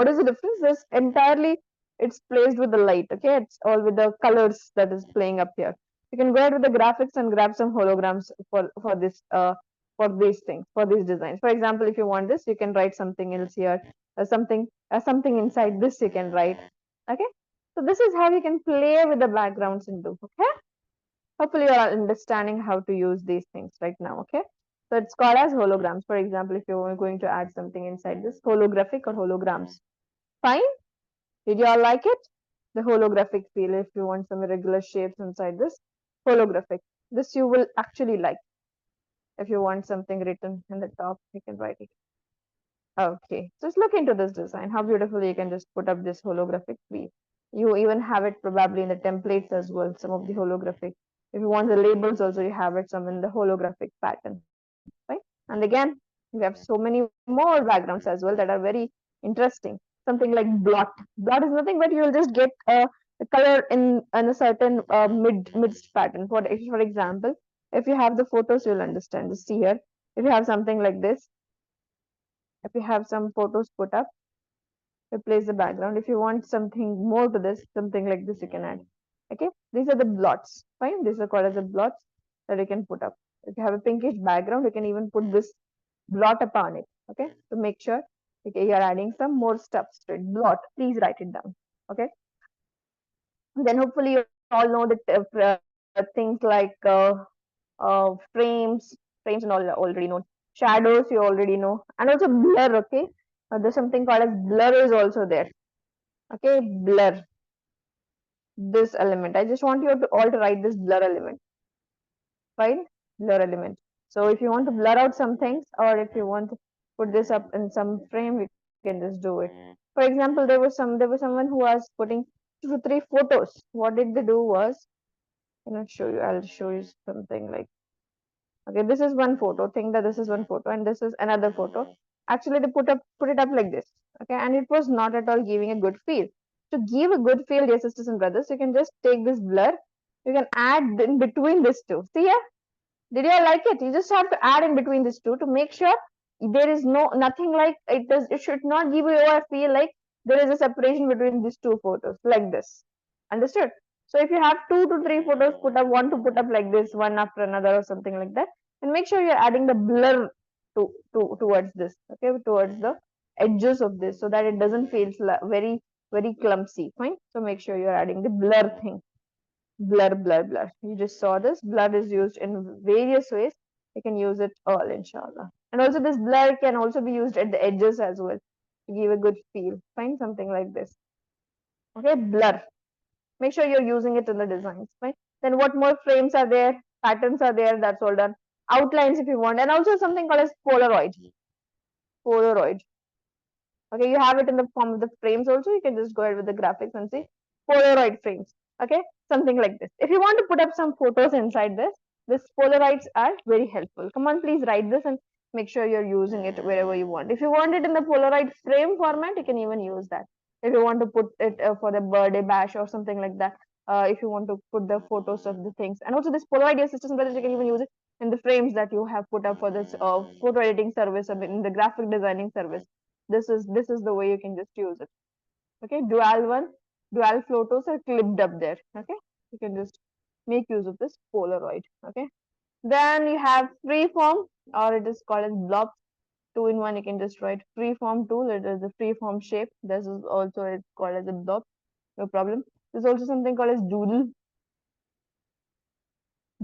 is the difference? This entirely it's placed with the light. Okay, it's all with the colors that is playing up here. You can go ahead with the graphics and grab some holograms for this for these things, for these designs. For example, if you want this, you can write something else here, something inside this you can write. Okay, so this is how you can play with the backgrounds and do. Okay, hopefully you are understanding how to use these things right now. Okay, so it's called as holograms. For example, if you're going to add something inside this, holographic or holograms. Fine. Did you all like it? The holographic feel. If you want some irregular shapes inside this, holographic. This you will actually like. If you want something written in the top, you can write it. Okay, just look into this design. How beautifully you can just put up this holographic feel. You even have it probably in the templates as well, some of the holographic. If you want the labels also, you have it some in the holographic pattern, right? And again, we have so many more backgrounds as well that are very interesting. Something like blot. Blot is nothing but you'll just get a color in a certain midst pattern. For example, if you have the photos, you'll understand. Just see here. If you have something like this, if you have some photos put up, replace the background. If you want something more to this, something like this, you can add. Okay, these are the blots. Fine, these are called as the blots that you can put up. If you have a pinkish background, you can even put this blot upon it. Okay, to make sure okay, you're adding some more stuff to it. Blot, please write it down. Okay, then hopefully you all know that things like frames and all already know. Shadows you already know, and also blur. Okay, there's something called as blur is also there. Okay, blur this element. I just want you to all to write this blur element. Fine, blur element. So if you want to blur out some things, or if you want to put this up in some frame, you can just do it. For example, there was someone who was putting 2 to 3 photos. What did they do was, I'll show you. I'll show you something like, okay, this is one photo. Think that this is one photo, and this is another photo. Actually, they put it up like this. Okay, and it was not at all giving a good feel. To give a good feel, dear sisters and brothers, you can just take this blur. You can add in between these two. See here? Did you like it? You just have to add in between these two to make sure there is nothing like it does. It should not give you a feel like there is a separation between these two photos like this. Understood? So if you have 2 to 3 photos put up, want to put up like this, one after another or something like that, and make sure you're adding the blur towards this. Okay, towards the edges of this, so that it doesn't feel very clumsy. Fine. So make sure you're adding the blur thing. Blur, blur, blur. You just saw this. Blur is used in various ways. You can use it all, inshallah. And also this blur can also be used at the edges as well to give a good feel. Find something like this. Okay, blur. Make sure you're using it in the designs. Fine. Then what more frames are there? Patterns are there. That's all done. Outlines if you want. And also something called as Polaroid. Polaroid. Okay, you have it in the form of the frames also. You can just go ahead with the graphics and see Polaroid frames. Okay, something like this. If you want to put up some photos inside this Polaroids are very helpful. Come on, please write this and make sure you're using it wherever you want. If you want it in the Polaroid frame format, you can even use that. If you want to put it for the birthday bash or something like that, if you want to put the photos of the things, and also this Polaroid assistant brothers, you can even use it in the frames that you have put up for this photo editing service or in the graphic designing service. This is the way you can just use it. Okay, dual photos are clipped up there. Okay, you can just make use of this Polaroid. Okay, then you have freeform, or it is called as blobs. Two in one, you can just write freeform tool. It is a freeform shape. This is also it's called as a blob. No problem. There's also something called as doodle.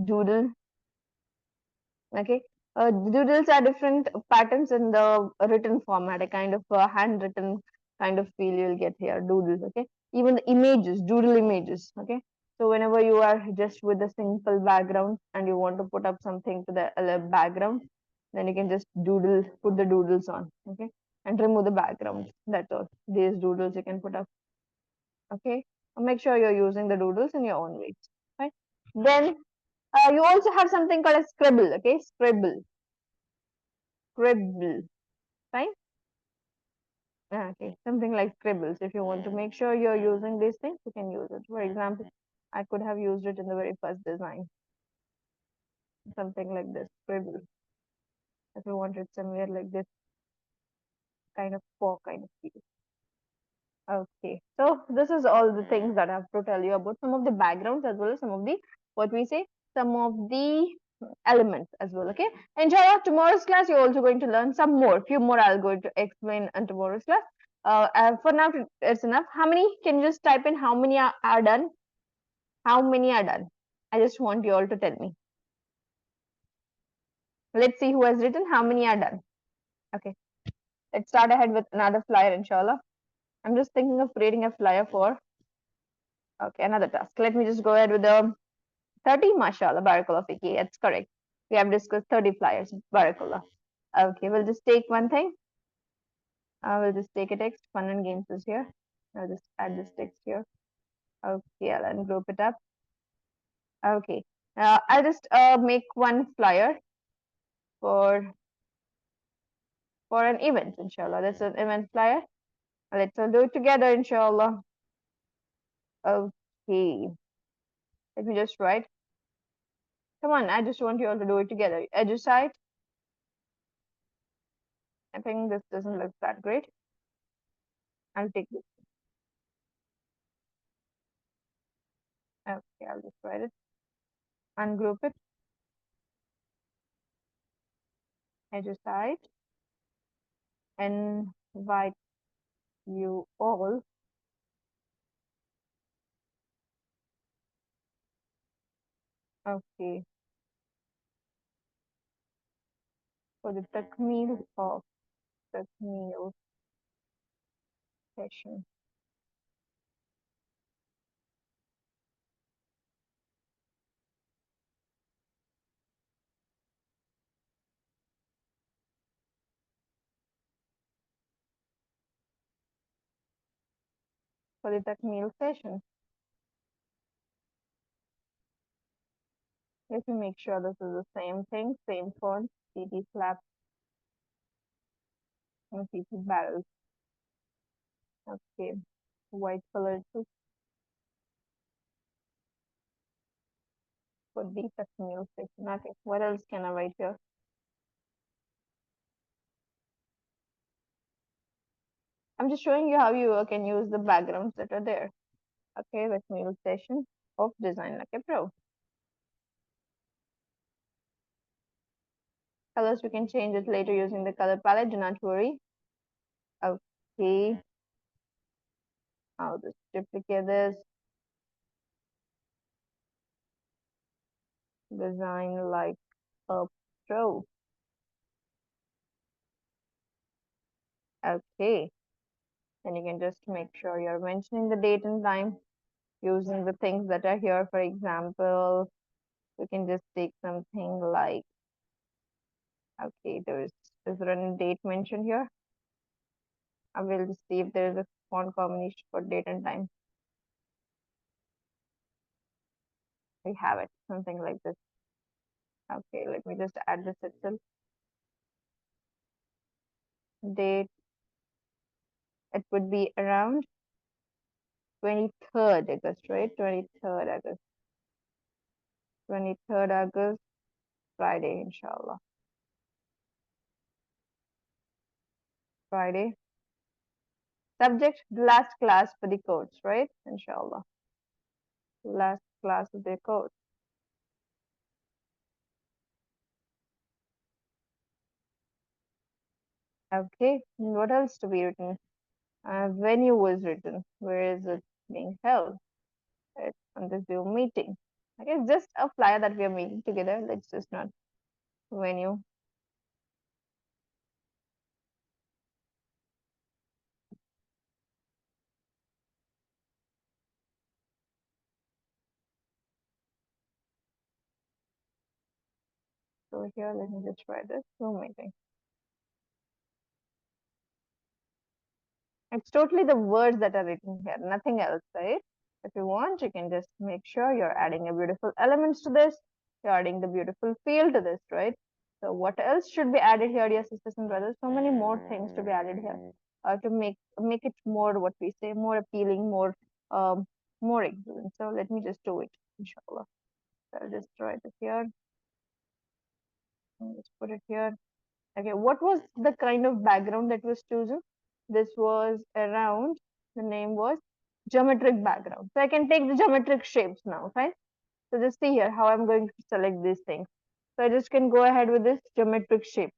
Doodle. Okay. Doodles are different patterns in the written format, a kind of handwritten kind of feel you'll get here. Doodle. Okay. Even the images, doodle images. Okay. So whenever you are just with a simple background and you want to put up something to the background, then you can just doodle, put the doodles on. Okay. And remove the background. That's all. These doodles you can put up. Okay. Make sure you're using the doodles in your own way. Right. Then you also have something called a scribble. Okay. Scribble. Fine. Okay. Something like scribbles. If you want to make sure you're using these things, you can use it. For example, I could have used it in the very first design. Something like this. Scribble. If you want it somewhere like this kind of paw kind of feel. Okay, so this is all the things that I have to tell you about some of the backgrounds as well as some of the what we say some of the elements as well. Okay, enjoy tomorrow's class. You're also going to learn some more, few more. I'll go to explain in tomorrow's class. For now, it's enough. How many? Can you just type in how many are done? How many are done? I just want you all to tell me. Let's see who has written. How many are done? Okay, let's start ahead with another flyer, inshallah. I'm just thinking of creating a flyer for. Okay, another task. Let me just go ahead with the 30, mashallah, barakallah fiki. That's correct. We have discussed 30 flyers, barakallah. Okay, we'll just take one thing. We'll just take a text. Fun and games is here. I'll just add this text here. Okay, I'll ungroup it up. Okay, I'll just make one flyer for an event, inshallah. That's an event flyer. Let's all do it together, inshallah. Okay, let me just write. Come on, I just want you all to do it together. EDU-SITE. I think this doesn't look that great. I'll take this. Okay, I'll just write it. Ungroup it. EDU-SITE. Invite you all okay for the takmeel session. For the takmeel session. Let me make sure this is the same thing, same font, CT flap and CT barrels. Okay, white color too for the takmeel session. Okay, what else can I write here? I'm just showing you how you can use the backgrounds that are there. Okay, takmeel session of Design Like a Pro. Colors, we can change it later using the color palette, do not worry. Okay, I'll just duplicate this. Design Like a Pro. Okay, then you can just make sure you're mentioning the date and time using the things that are here. For example, we can just take something like, okay, is there any date mentioned here? I will just see if there is a font combination for date and time. We have it, something like this. Okay, let me just add this itself. date, it would be around 23rd August, right? 23rd August. 23rd August, Friday, inshallah. Friday. Subject, the last class for the course, right? Inshallah. Last class of the course. Okay, what else to be written? Venue was written. Where is it being held? It's on the Zoom meeting. Okay, it's just a flyer that we are making together. Let's just not venue. So here, let me just try this Zoom meeting. It's totally the words that are written here, nothing else, right? If you want, you can just make sure you're adding a beautiful elements to this. You're adding the beautiful feel to this, right? So what else should be added here, dear sisters and brothers? So many more things to be added here to make it more what we say, more appealing, um, more excellent. So let me just do it, inshallah. So I'll just write it here. Let's put it here. Okay, what was the kind of background that was chosen? This was around, the name was geometric background. So I can take the geometric shapes now, fine? So just see here how I'm going to select these things. So I just can go ahead with this geometric shape,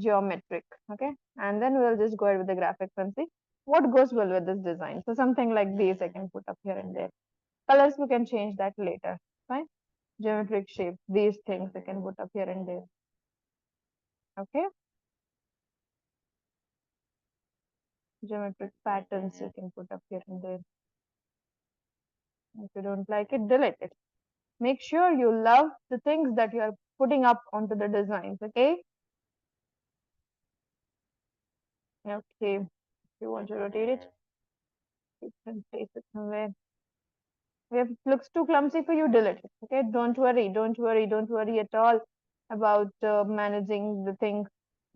geometric, okay? And then we'll just go ahead with the graphics and see what goes well with this design. So something like these I can put up here and there. Colors, we can change that later, fine? Geometric shape, these things I can put up here and there, okay? Geometric patterns you can put up here and there. If you don't like it, delete it. Make sure you love the things that you are putting up onto the designs, okay? Okay, if you want to rotate it, you can place it somewhere. If it looks too clumsy for you, delete it, okay? Don't worry, don't worry, don't worry at all about managing the things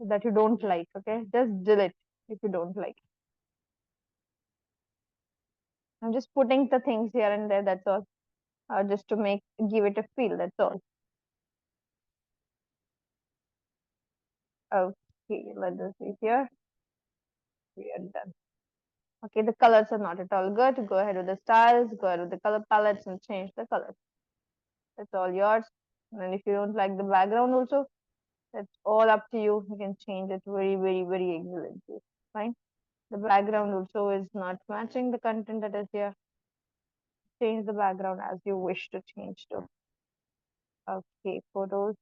that you don't like, okay? Just delete if you don't like. I'm just putting the things here and there, that's all. Just to give it a feel, that's all. Okay, let us see here. We are done. Okay, the colors are not at all good. Go ahead with the styles, go ahead with the color palettes and change the colors. It's all yours. And if you don't like the background also, it's all up to you. You can change it very, very, very excellently. Fine. The background also is not matching the content that is here. Change the background as you wish to change to. Okay, photos.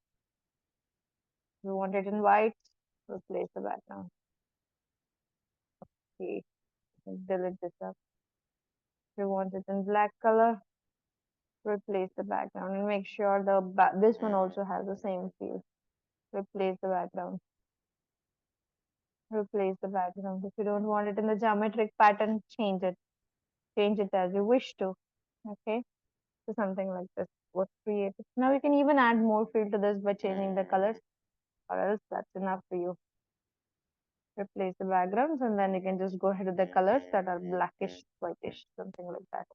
You want it in white, replace the background. Okay, delete this up. If you want it in black color, replace the background and make sure this one also has the same feel. Replace the background. Replace the background. If you don't want it in the geometric pattern, change it. Change it as you wish to. Okay, so something like this was created. Now you can even add more feel to this by changing the colors, or else that's enough for you. Replace the backgrounds, and then you can just go ahead with the colors that are blackish, whitish, something like that.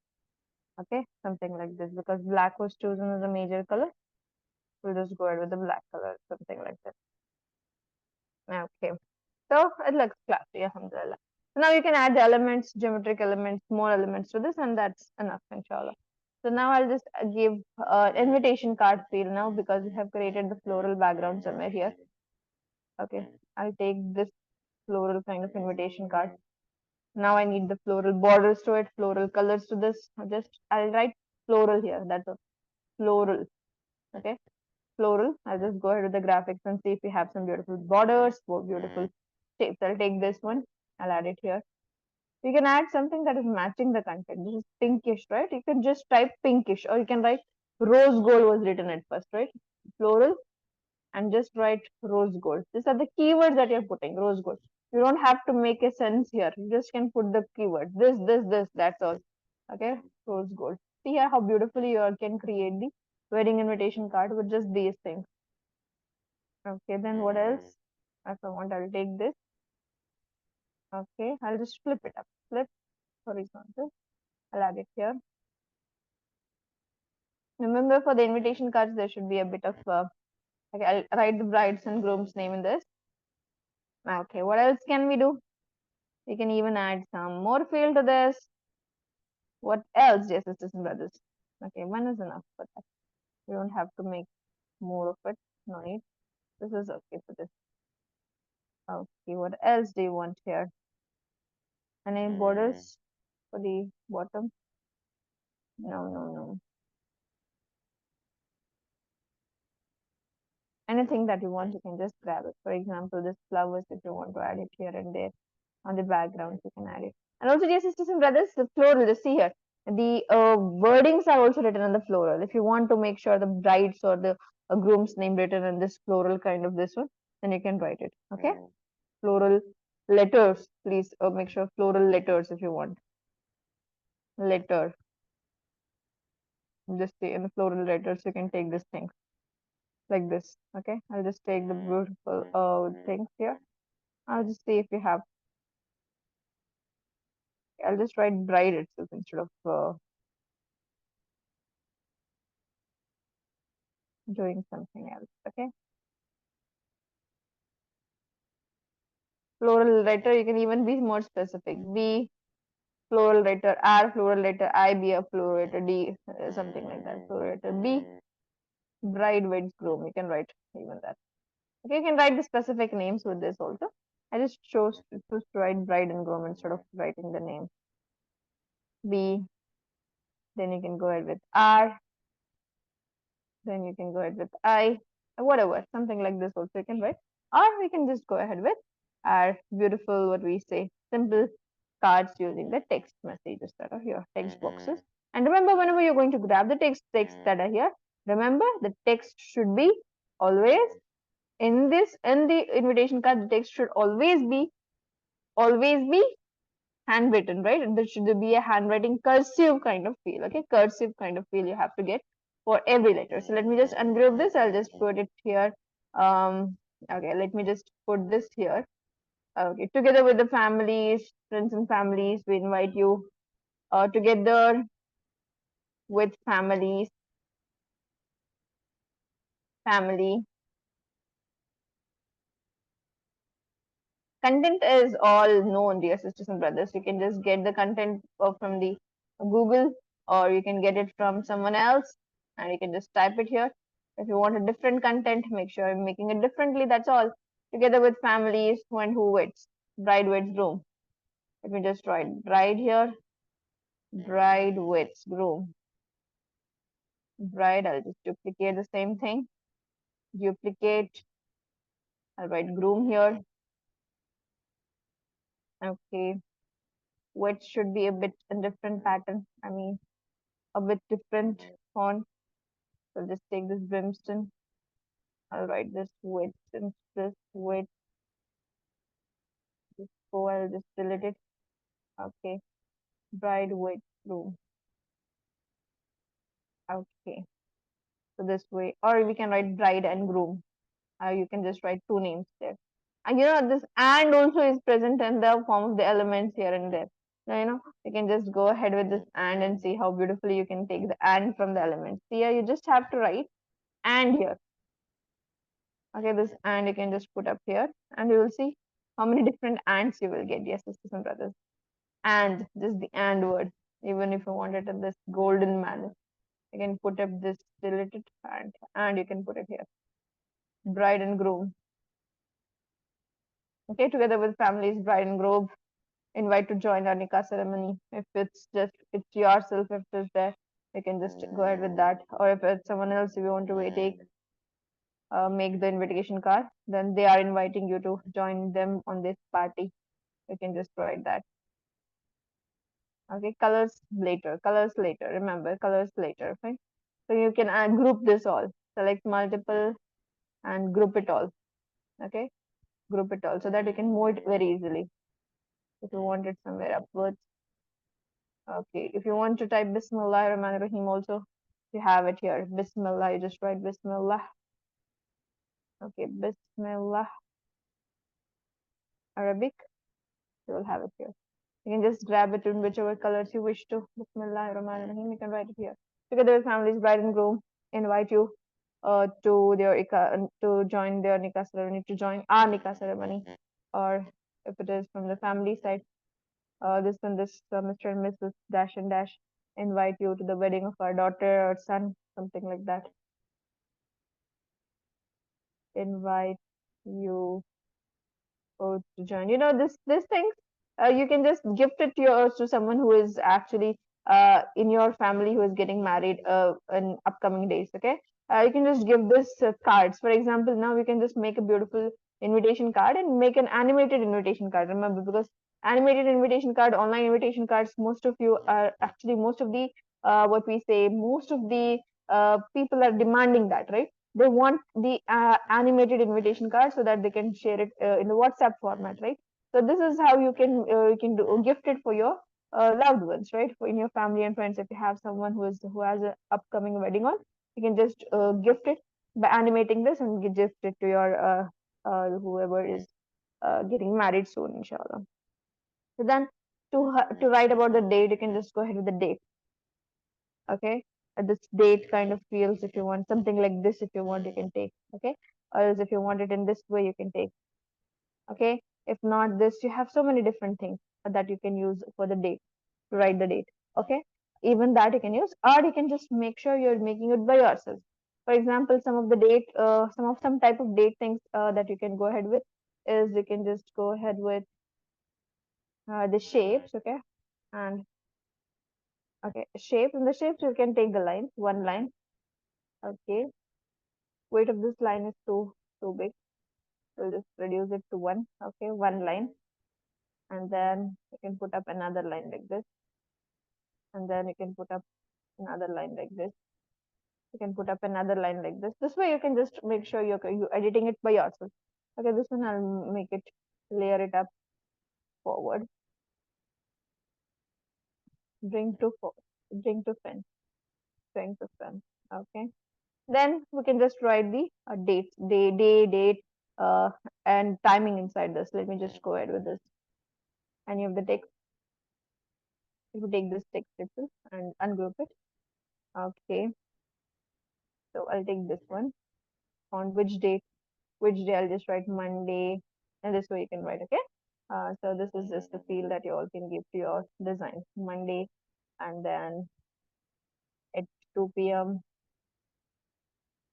Okay, something like this, because black was chosen as a major color. We'll just go ahead with the black color, something like that. Okay, so it looks classy, alhamdulillah. So now you can add the elements, geometric elements, more elements to this, and that's enough, inshallah. So now I'll just give invitation card feel now, because we have created the floral background somewhere here. Okay, I'll take this floral kind of invitation card. Now I need the floral borders to it, floral colors to this. I'll write floral here. That's a floral. Okay, floral. I'll just go ahead with the graphics and see if we have some beautiful borders, more beautiful shapes. I'll take this one. I'll add it here. You can add something that is matching the content. This is pinkish, right? You can just type pinkish, or you can write rose gold was written at first, right? Floral, and just write rose gold. These are the keywords that you're putting, rose gold. You don't have to make a sense here. You just can put the keyword. This, that's all. Okay, rose gold. See here how beautifully you can create the wedding invitation card with just these things. Okay, then what else? If I want, I'll take this. Okay, I'll just flip it up. Flip horizontal. I'll add it here. Remember, for the invitation cards, there should be a bit of. Okay, I'll write the bride's and groom's name in this. Okay, what else can we do? We can even add some more field to this. What else, dear sisters and brothers? Okay, one is enough for that. We don't have to make more of it. No need. This is okay for this. Okay, what else do you want here? Any borders for the bottom? No, no, no. Anything that you want, you can just grab it. For example, this flowers, if you want to add it here and there on the background, you can add it. And also, dear sisters and brothers, the floral, just see here. The wordings are also written on the floral. If you want to make sure the bride's or the groom's name written in this floral kind of this one, then you can write it. Okay? Floral letters, please make sure floral letters if you want. Letter. Just see in the floral letters, you can take this thing like this. Okay? I'll just take the beautiful things here. I'll just see if you have. I'll just write bride itself instead of doing something else. Okay. Floral letter, you can even be more specific. B floral letter, R floral letter, I be a floral letter, D something like that. Floral letter B, bride, wedd's groom. You can write even that. Okay, you can write the specific names with this also. I just chose to write bride and groom instead of writing the name. B, then you can go ahead with R, then you can go ahead with I, whatever, something like this also you can write. Or we can just go ahead with our beautiful, what we say, simple cards using the text messages that are here, text boxes. And remember, whenever you're going to grab the text that are here, remember the text should be always in the invitation card, the text should always be handwritten, right? And there should be a handwriting cursive kind of feel, okay? Cursive kind of feel you have to get for every letter. So let me just ungroup this. I'll just put it here. Okay, let me just put this here. Okay, together with the families, friends and families, we invite you together with family. Content is all known, dear sisters and brothers. You can just get the content from the Google, or you can get it from someone else, and you can just type it here. If you want a different content, make sure you're making it differently. That's all. Together with families, who and who weds, bride weds groom. Let me just write bride here, bride weds groom. Bride, I'll just duplicate the same thing. Duplicate. I'll write groom here. Okay. Wed should be a bit a different pattern. I mean, a bit different font. So I'll just take this brimstone. I'll write this width and this width. This go, I'll just delete it. Okay. Bride width room. Okay. So this way. Or we can write bride and groom. You can just write two names there. And this and also is present in the form of the elements here and there. Now, you can just go ahead with this and see how beautifully you can take the and from the elements. Here you just have to write and here. Okay, this and you can just put up here and you will see how many different ands you will get. Yes, sisters and brothers. And just the and word. Even if you want it in this golden manner, you can put up this deleted and you can put it here. Bride and groom. Okay, together with families, bride and groom, invite to join our nikah ceremony. If it's yourself, if it's there, you can just go ahead with that. Or if it's someone else, if you want to take make the invitation card, then they are inviting you to join them on this party. You can just write that. Okay, colors later. Remember, colors later. Okay, so you can group this all. Select multiple and group it all. Okay, group it all so that you can move it very easily. If you want it somewhere upwards. Okay, if you want to type Bismillah Rahman Rahim also, you have it here. Bismillah, you just write Bismillah. Okay, Bismillah. Arabic, you will have it here. You can just grab it in whichever colors you wish to. Bismillah ar-Rahman ar-Rahim. You can write it here. Together with families, bride and groom invite you to join their nikah ceremony, to join our nikah ceremony, or if it is from the family side, this and this Mr. and Mrs. Dash and Dash invite you to the wedding of our daughter or son, something like that. Invite you to join. You know, this things you can just gift it to someone who is actually in your family who is getting married in upcoming days. Okay, you can just give this cards. For example, now we can just make a beautiful invitation card and make an animated invitation card. Remember, because animated invitation card, online invitation cards, most of you are actually most of the what we say, most of the people are demanding that, right? They want the animated invitation card so that they can share it in the WhatsApp format, right? So this is how you can do gift it for your loved ones, right? For in your family and friends, if you have someone who has an upcoming wedding on, you can just gift it by animating this and gift it to your whoever is getting married soon, inshallah. So then to write about the date, you can just go ahead with the date. Okay, this date kind of feels, if you want something like this, if you want you can take. Okay, or else if you want it in this way you can take. Okay, if not this, you have so many different things that you can use for the date, to write the date. Okay, even that you can use, or you can just make sure you're making it by yourself. For example, some of the date some type of date things that you can go ahead with is, you can just go ahead with the shapes. Okay, and okay, shape, in the shapes you can take the line, one line. Okay, weight of this line is too big. We'll just reduce it to one. Okay, one line, and then you can put up another line like this, and then you can put up another line like this. You can put up another line like this. This way you can just make sure you editing it by yourself. Okay, this one I'll make it, layer it up forward. Bring to for bring to fin, bring to fin. Okay. Then we can just write the date, uh, and timing inside this. Let me just go ahead with this. Any of the text, if you take this text itself and ungroup it. Okay, so I'll take this one. On which day I'll just write Monday, and this way you can write. Okay, so this is just the feel that you all can give to your design. Monday, and then at 2 p.m.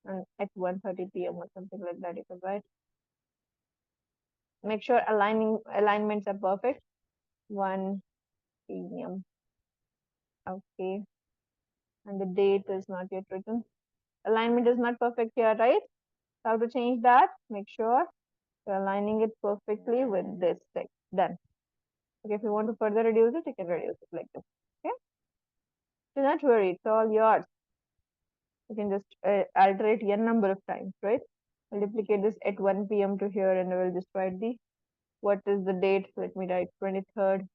and at 1:30 p.m. or something like that you can write. Make sure alignments are perfect. 1 p.m. Okay, and the date is not yet written. Alignment is not perfect here, right? How to change that? Make sure you're aligning it perfectly with this text. Done. Okay, if you want to further reduce it, you can reduce it like this. Okay, do not worry, it's all yours. You can just alter it n number of times, right? I'll duplicate this at 1 p.m. to here, and I will just write the what is the date. Let me write 23rd,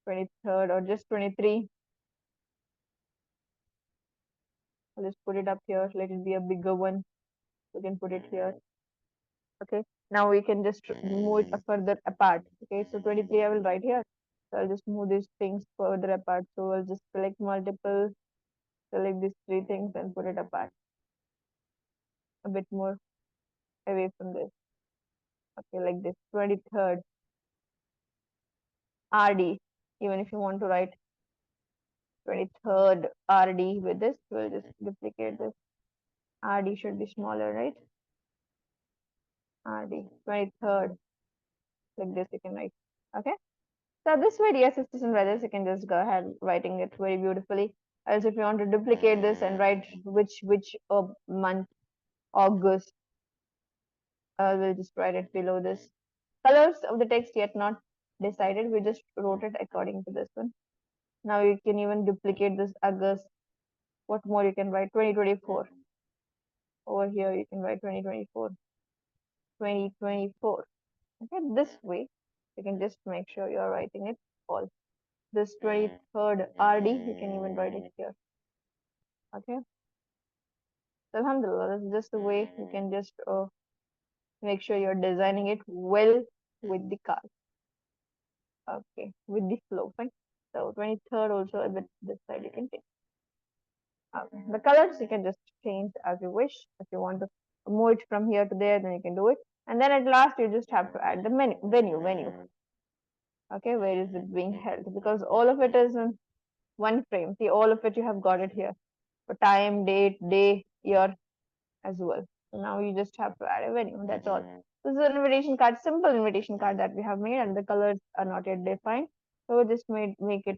23rd, or just 23. I'll just put it up here. Let it be a bigger one. You can put it here. Okay, now we can just move it further apart. Okay, so 23 I will write here. So I'll just move these things further apart. So I'll just select multiple, select these three things and put it apart a bit more away from this. Okay, like this. 23rd RD. Even if you want to write 23rd RD with this, we'll just duplicate this. RD should be smaller, right? RD 23rd, like this you can write. Okay. So this way, dear sisters and brothers, you can just go ahead writing it very beautifully. Else, if you want to duplicate this and write which month, August, we'll just write it below this. Colors of the text yet not decided. We just wrote it according to this one. Now you can even duplicate this August. What more you can write? 2024. Over here you can write 2024. 2024. Okay, this way you can just make sure you're writing it all. This 23rd RD, you can even write it here. Okay. So alhamdulillah, that's just the way you can just make sure you're designing it well with the card. Okay, with the flow, fine. So 23rd also a bit this side you can take. The colors you can just change as you wish. If you want to move it from here to there, then you can do it. And then at last you just have to add the venue. Okay, where is it being held? Because all of it is in one frame. See, all of it you have got it here. For time, date, day, year as well. So now you just have to add a venue. That's all. This is an invitation card, simple invitation card that we have made, and the colors are not yet defined. So we just make it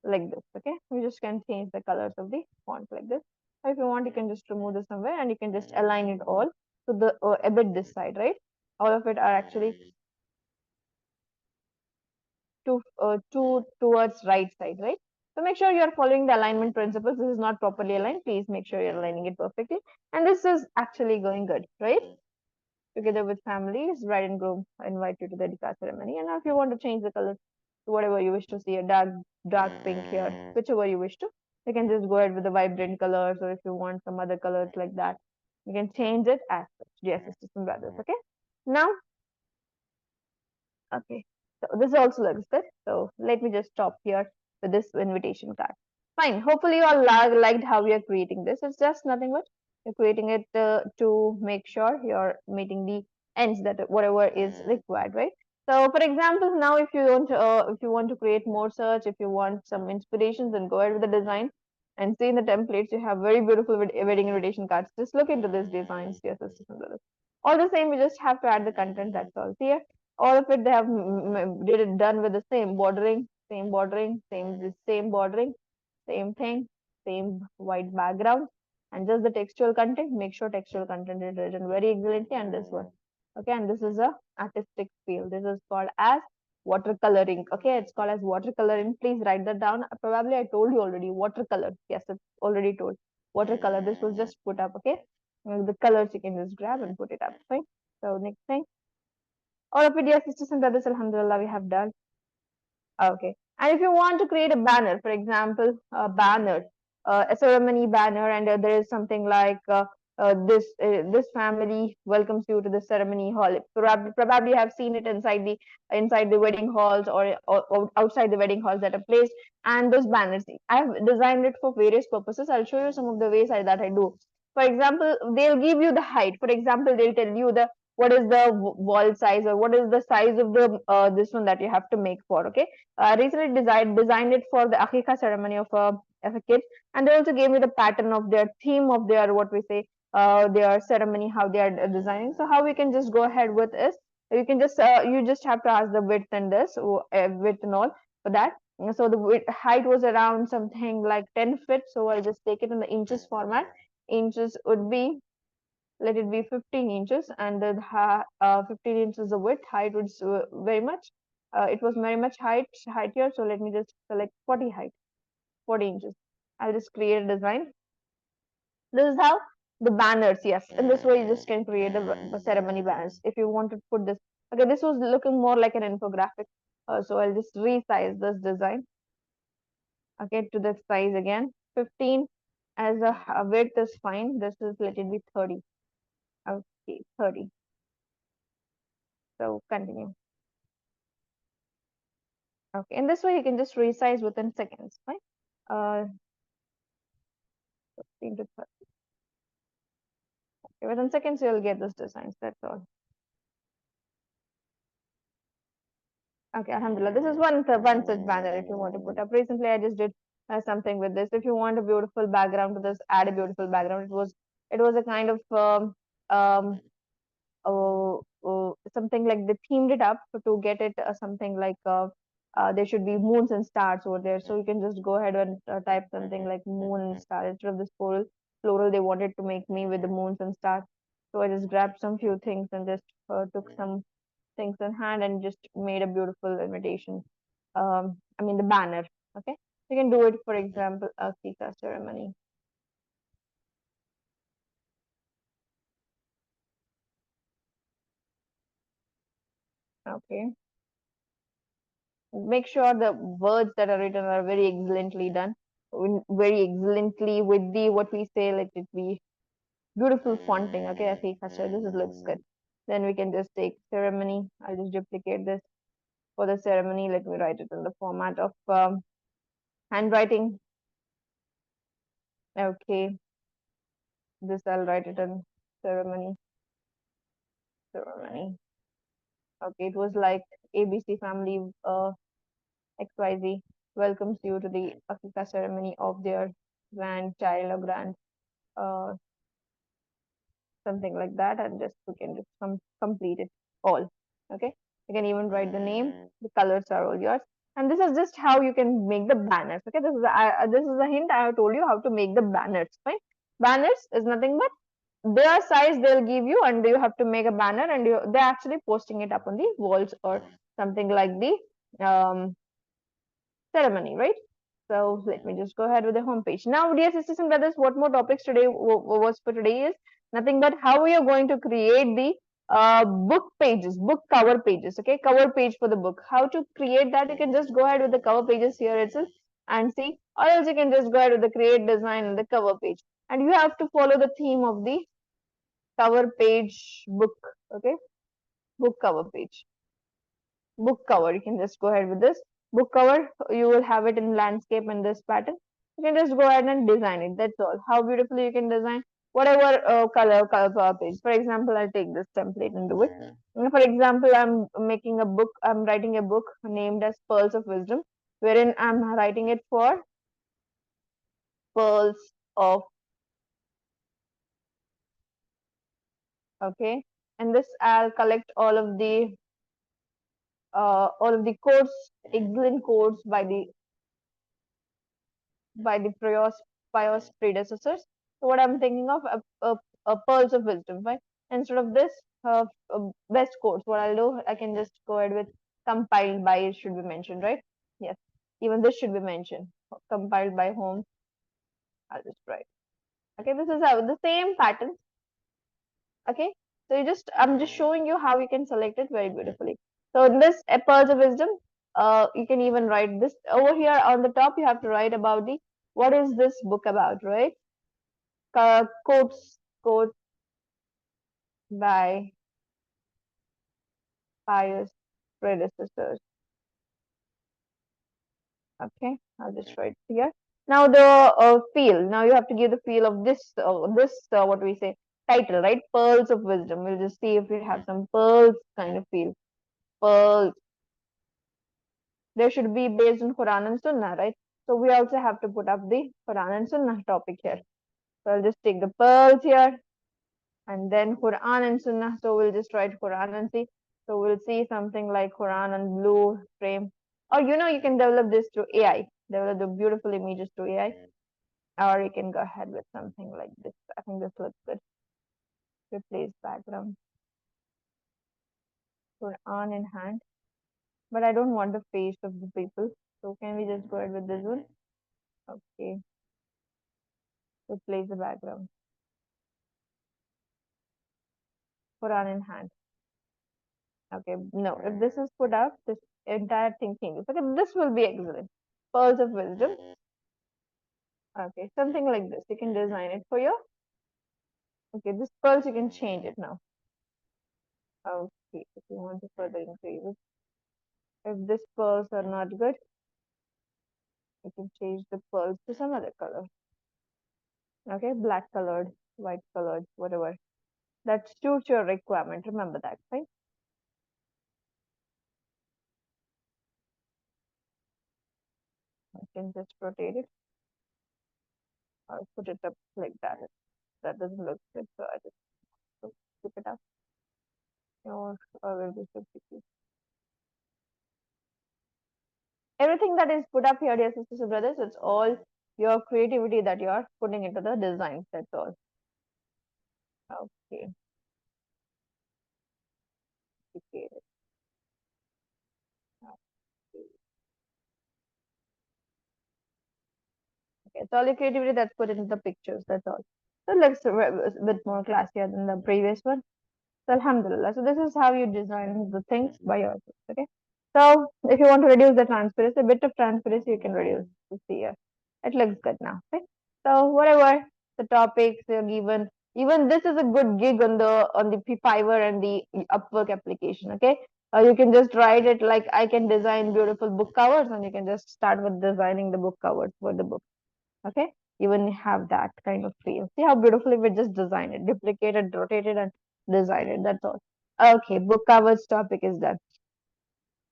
like this. Okay, we just can change the colors of the font like this. Or if you want, you can just remove this somewhere, and you can just align it all to the a bit this side, right? All of it are actually two towards right side, right? So make sure you are following the alignment principles. This is not properly aligned. Please make sure you're aligning it perfectly. And this is actually going good, right? Together with families, bride and groom invite you to the Dika ceremony. And if you want to change the color to whatever you wish to see, a dark pink here, whichever you wish to, you can just go ahead with the vibrant colors, or if you want some other colors like that, you can change it as such, dear sisters and brothers. Okay. Now, okay. So this also looks good. So let me just stop here with this invitation card. Fine. Hopefully you all liked how we are creating this. It's just nothing but you're creating it to make sure you're meeting the ends that whatever is required, right? So for example, now if you want to create more search, if you want some inspirations, then go ahead with the design and see in the templates you have very beautiful wedding invitation cards. Just look into these designs, dear sisters and brothers. All the same, we just have to add the content. That's all. See here, all of it they have did it done with the same bordering, same bordering, same thing, same white background, and just the textual content. Make sure textual content is written very excellently, and this one. Okay, and this is a artistic feel. This is called as watercoloring. Okay, it's called as watercoloring. Please write that down. Probably I told you already. Watercolor. Yes, it's already told. Watercolor. This was just put up. Okay, the colors you can just grab and put it up. Fine. So next thing. All of it, dear sisters and brothers, alhamdulillah, we have done. Okay. And if you want to create a banner, for example, a banner, a ceremony banner, and there is something like this family welcomes you to the ceremony hall. Probably have seen it inside the wedding halls or outside the wedding halls that are placed. And those banners, I have designed it for various purposes. I'll show you some of the ways that I do. For example, they'll give you the height. For example, they'll tell you the what is the wall size or what is the size of the this one that you have to make for. Okay, recently designed it for the Akika ceremony of a kid, and they also gave me the pattern of their theme of their what we say their ceremony, how they are designing. So how we can just go ahead with is you just have to ask the width and this width and all for that. So the height was around something like 10 feet. So I'll just take it in the inches format. Inches would be, let it be 15 inches, and the 15 inches of width. Height was very much it was very much height here. So let me just select 40 height, 40 inches. I'll just create a design. This is how the banners, yes, in this way you just can create the ceremony banners if you want to put this. Okay, this was looking more like an infographic, so I'll just resize this design, okay, to the size again. 15 as a width is fine. This is, let it be 30. Okay, 30. So continue. Okay, in this way you can just resize within seconds, right? 15 to 30. Okay, within seconds you'll get this designs. That's all. Okay, alhamdulillah. This is one such banner if you want to put up. Recently, I just did something with this. If you want a beautiful background to this, add a beautiful background. It was a kind of um something like they themed it up to get it something like there should be moons and stars over there. So you can just go ahead and type something like moon and star instead of this floral. They wanted to make me with the moons and stars. So I just grabbed some few things and just took some things in hand and just made a beautiful invitation. I mean the banner. Okay, you can do it. For example, a Kika ceremony. Okay, make sure the words that are written are very excellently done, very excellently with the what we say. Let it be beautiful fonting. Okay, Kika, this is looks good. Then we can just take ceremony. I'll just duplicate this for the ceremony. Let me write it in the format of handwriting. Okay, this I'll write it in ceremony. Ceremony. Okay, it was like ABC family XYZ welcomes you to the Akika ceremony of their grandchild or grand uh, something like that, and just we can just complete it all. Okay, you can even write the name. The colors are all yours, and this is just how you can make the banners. Okay, this is a hint. I have told you how to make the banners. Fine, banners is nothing but their size they'll give you, and you have to make a banner, and they're actually posting it up on the walls or something like the um, ceremony, right? So let me just go ahead with the home page. Now, dear sisters and brothers, what more topics today was for today is nothing but how we are going to create the book pages, book cover pages, okay? Cover page for the book. How to create that? You can just go ahead with the cover pages here itself and see, or else you can just go ahead with the create design and the cover page. And you have to follow the theme of the cover page book, okay? Book cover page. Book cover, you can just go ahead with this book cover. You will have it in landscape in this pattern. You can just go ahead and design it. That's all. How beautifully you can design whatever color page. For example, I'll take this template and do it. For example, I'm making a book. I'm writing a book named as Pearls of Wisdom, wherein I'm writing it for pearls of, okay. And this I'll collect all of the codes, excellent codes by the pious predecessors. So what I'm thinking of a pearls of wisdom, right? Instead of this best course, what I'll do, I can just go ahead with compiled by it should be mentioned, right? Yes, even this should be mentioned. Compiled by whom? I'll just write. Okay, this is how the same pattern. Okay, so I'm just showing you how you can select it very beautifully. So in this pearls of wisdom, you can even write this over here on the top. You have to write about the what is this book about, right? Quotes by pious predecessors. Okay, I'll just write here. Now the feel. Now you have to give the feel of this what we say title, right? Pearls of wisdom. We'll just see if we have some pearls kind of feel. Pearls. There should be based on Quran and Sunnah, right? So we also have to put up the Quran and Sunnah topic here. So I'll just take the pearls here and then Quran and Sunnah. So we'll just write Quran and see. So we'll see something like Quran and blue frame. Or you can develop this through AI. Develop the beautiful images through AI. Or you can go ahead with something like this. I think this looks good. Replace background. Quran in hand. But I don't want the face of the people. So can we just go ahead with this one? Okay. Replace the background. Quran in hand. Okay, no, if this is put up, this entire thing changes. Okay, this will be excellent. Pearls of wisdom. Okay, something like this. You can design it for you. Okay, this pearls you can change it now. Okay, if you want to further increase it. If this pearls are not good, you can change the pearls to some other color. Okay, black colored, white colored, whatever. That suits your requirement. Remember that, right? You can just rotate it or put it up like that. That doesn't look good, so I just keep it up. Or will be 50. Everything that is put up here, dear sisters and brothers, it's all your creativity that you are putting into the designs. That's all. Okay. Okay. Okay. It's all your creativity that's put into the pictures. That's all. So it looks a bit more classier than the previous one. So Alhamdulillah. So this is how you design the things by yourself. Okay. So if you want to reduce the transparency, a bit of transparency you can reduce. You see here. It looks good now. Okay. So whatever the topics you're given, Even this is a good gig on the Fiverr and the Upwork application. Okay, you can just write it like I can design beautiful book covers, and you can just start with designing the book covers for the book. Okay, even have that kind of feel. See how beautifully we just design it, duplicate it, rotate it, and design it. That's all. Okay, book covers topic is done.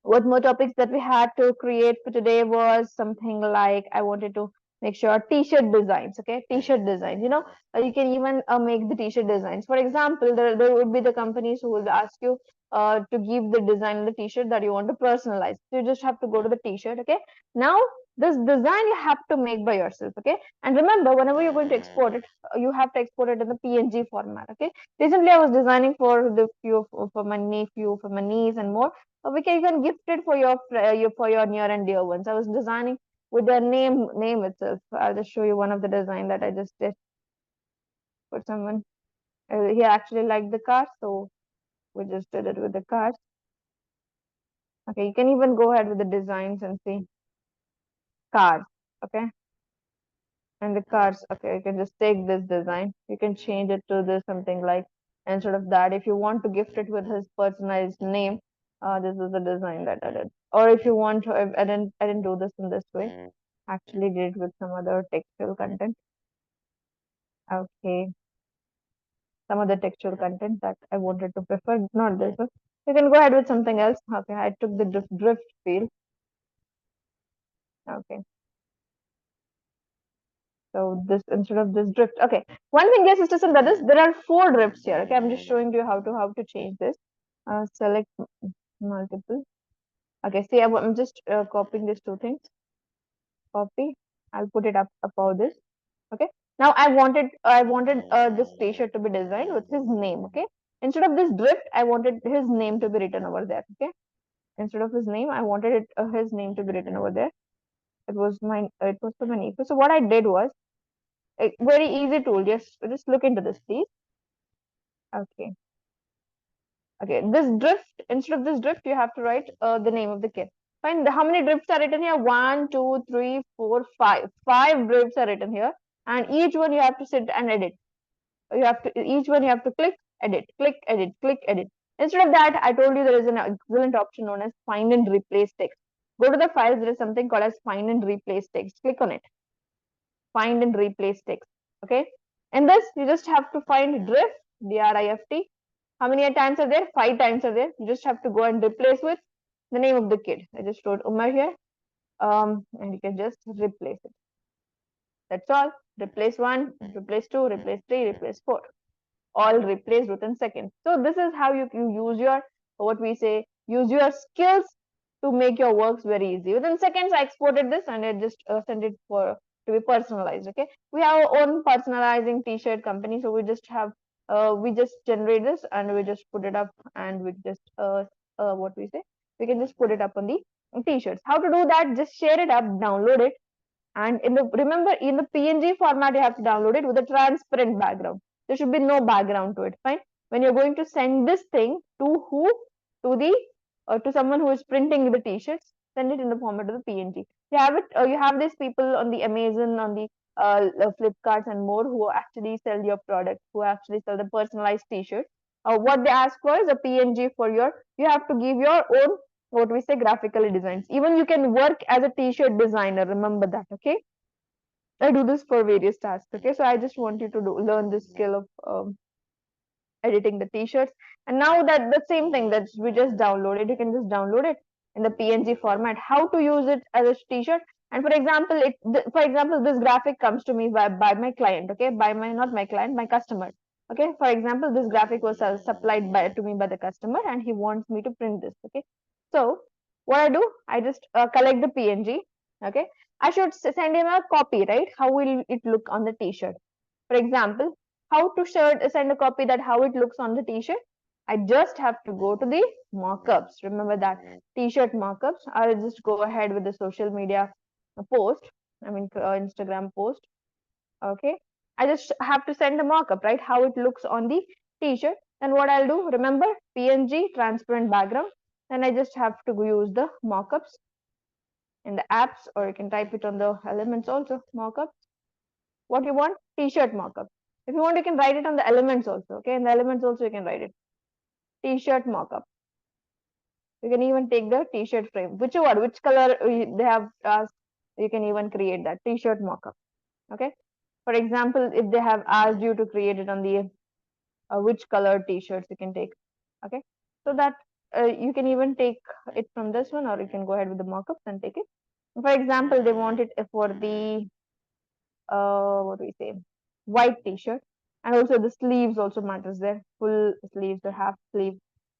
What more topics that we had to create for today was something like I wanted to make sure t-shirt designs. Okay, t-shirt designs, you can even make the t-shirt designs. For example, there would be the companies who will ask you to give the design of the t-shirt that you want to personalize, so you just have to go to the t-shirt. Okay, now this design you have to make by yourself. Okay, and remember, whenever you're going to export it, you have to export it in the PNG format. Okay, recently I was designing for the few for my nephew, for my niece and more. We can even gift it for your near and dear ones. I was designing with their name itself. I'll just show you one of the design that I just did for someone. He actually liked the car, so we just did it with the cars. Okay, you can even go ahead with the designs and see cars. Okay, and the cars. Okay, you can just take this design. You can change it to this something like instead of that. If you want to gift it with his personalized name, this is the design that I did. Or if you want to, I didn't do this in this way. Actually did it with some other textual content. Okay, some other textual content that I wanted to prefer, not this one. You can go ahead with something else. Okay, I took the drift field. Okay, so this instead of this drift. Okay, one thing, yes, system, that is there are four drifts here. Okay, I'm just showing you how to change this. Select multiple. Okay, see, I'm just copying these two things. Copy. I'll put it up above this. Okay, now I wanted this t-shirt to be designed with his name. Okay, instead of this drift, I wanted his name to be written over there. Okay, instead of his name, I wanted his name to be written over there. It was for my nephew. So what I did was a very easy tool. Just look into this, please. Okay, okay, this drift, instead of this drift, you have to write the name of the kid. Fine. How many drifts are written here? One, two, three, four, five. Five drifts are written here, and each one you have to sit and edit. Each one you have to click, edit, click, edit. Instead of that, I told you there is an excellent option known as find and replace text. Go to the files. There is something called as find and replace text. Click on it. Find and replace text. Okay. In this, you just have to find drift, drift. How many times are there? 5 times are there. You just have to go and replace with the name of the kid. I just wrote Umar here. And you can just replace it. That's all. Replace one, replace two, replace three, replace four. All replaced within seconds. So this is how you use your, what we say, use your skills to make your works very easy. Within seconds, I exported this and I just sent it for to be personalized. Okay, we have our own personalizing t-shirt company, so we just generate this and we just put it up, and we just what we say, we can just put it up on the t-shirts. How to do that? Just share it up, download it, and remember, in the PNG format, you have to download it with a transparent background. There should be no background to it. Fine. When you're going to send this thing to who? To someone who is printing the t-shirts, send it in the format of the PNG. You have it. You have these people on the Amazon, on the Flipkarts and more, who actually sell your product, who actually sell the personalized t-shirt. What they ask for is a PNG for your. You have to give your own, what we say, graphically designs. Even you can work as a t-shirt designer. Remember that. Okay. I do this for various tasks. Okay, so I just want you to learn this skill of editing the t-shirts. And now that the same thing that we just downloaded, you can just download it in the PNG format. How to use it as a t-shirt? And for example, this graphic comes to me by my client. Okay, by my, not my client, my customer. Okay, for example, this graphic was supplied to me by the customer, and he wants me to print this. Okay, so what I do, I just collect the PNG. Okay, I should send him a copy, right? How will it look on the t-shirt? For example, how to send a copy that how it looks on the t-shirt? I just have to go to the markups. Remember that t-shirt markups. I'll just go ahead with the social media post. I mean Instagram post. Okay. I just have to send a markup, right? How it looks on the t-shirt. And what I'll do, remember, PNG, transparent background. And I just have to use the markups in the apps, or you can type it on the elements also, markup. What you want? T-shirt markup. If you want, you can write it on the elements also. Okay, in the elements also you can write it. T-shirt mockup. You can even take the T-shirt frame, whichever, which color they have asked. You can even create that T-shirt mockup. Okay. For example, if they have asked you to create it on the which color T-shirts you can take. Okay. So that you can even take it from this one, or you can go ahead with the mockups and take it. For example, they want it for the what do we say, white T-shirt, and also the sleeves also matters there, full sleeves or half sleeve.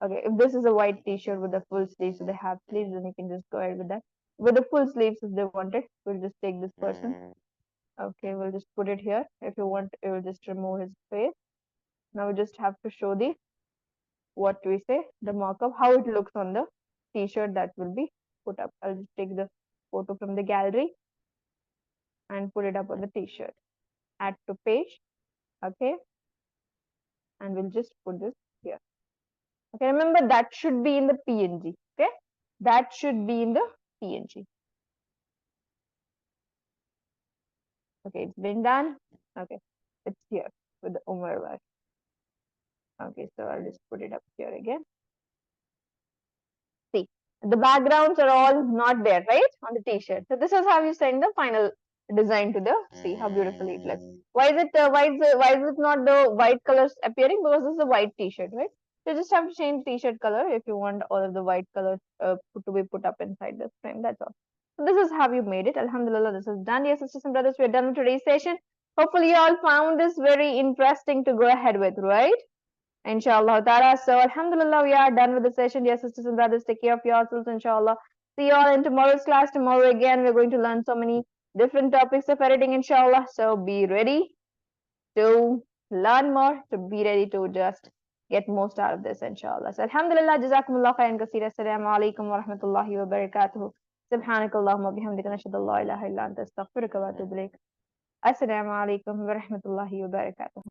Okay, if this is a white T-shirt with the full sleeves or the half sleeves, then you can just go ahead with that. With the full sleeves, if they want it, we'll just take this person. Okay, we'll just put it here. If you want, you will just remove his face. Now we just have to show the, what do we say, the markup, how it looks on the T-shirt that will be put up. I'll just take the photo from the gallery and put it up on the T-shirt. Add to page. Okay, and we'll just put this here. Okay, remember that should be in the PNG. Okay, that should be in the PNG. Okay, it's been done. Okay, it's here with the Umar bar. Okay, so I'll just put it up here again. See, the backgrounds are all not there, right, on the T-shirt. So this is how you send the final design to the. See how beautifully it looks. Why is it? Why is it not the white colors appearing? Because this is a white T-shirt, right? So you just have to change T-shirt color if you want all of the white colors to be put up inside this frame. That's all. So this is how you made it. Alhamdulillah, this is done. Yes, sisters and brothers, we're done with today's session. Hopefully, you all found this very interesting to go ahead with, right? Inshallah ta'ala. So Alhamdulillah, we are done with the session. Dear sisters and brothers, take care of yourselves, inshallah. See you all in tomorrow's class. Tomorrow again, we're going to learn so many different topics of editing, inshallah. So be ready to learn more, to be ready to just get most out of this, inshallah. So Alhamdulillah, Jazakumullah khairan kaseera. Assalamu alaikum wa rahmatullahi wa barakatuh. سبحانك اللهم وبحمدك نشهد ان لا اله الا انت استغفرك واتوب اليك. السلام عليكم ورحمة الله وبركاته.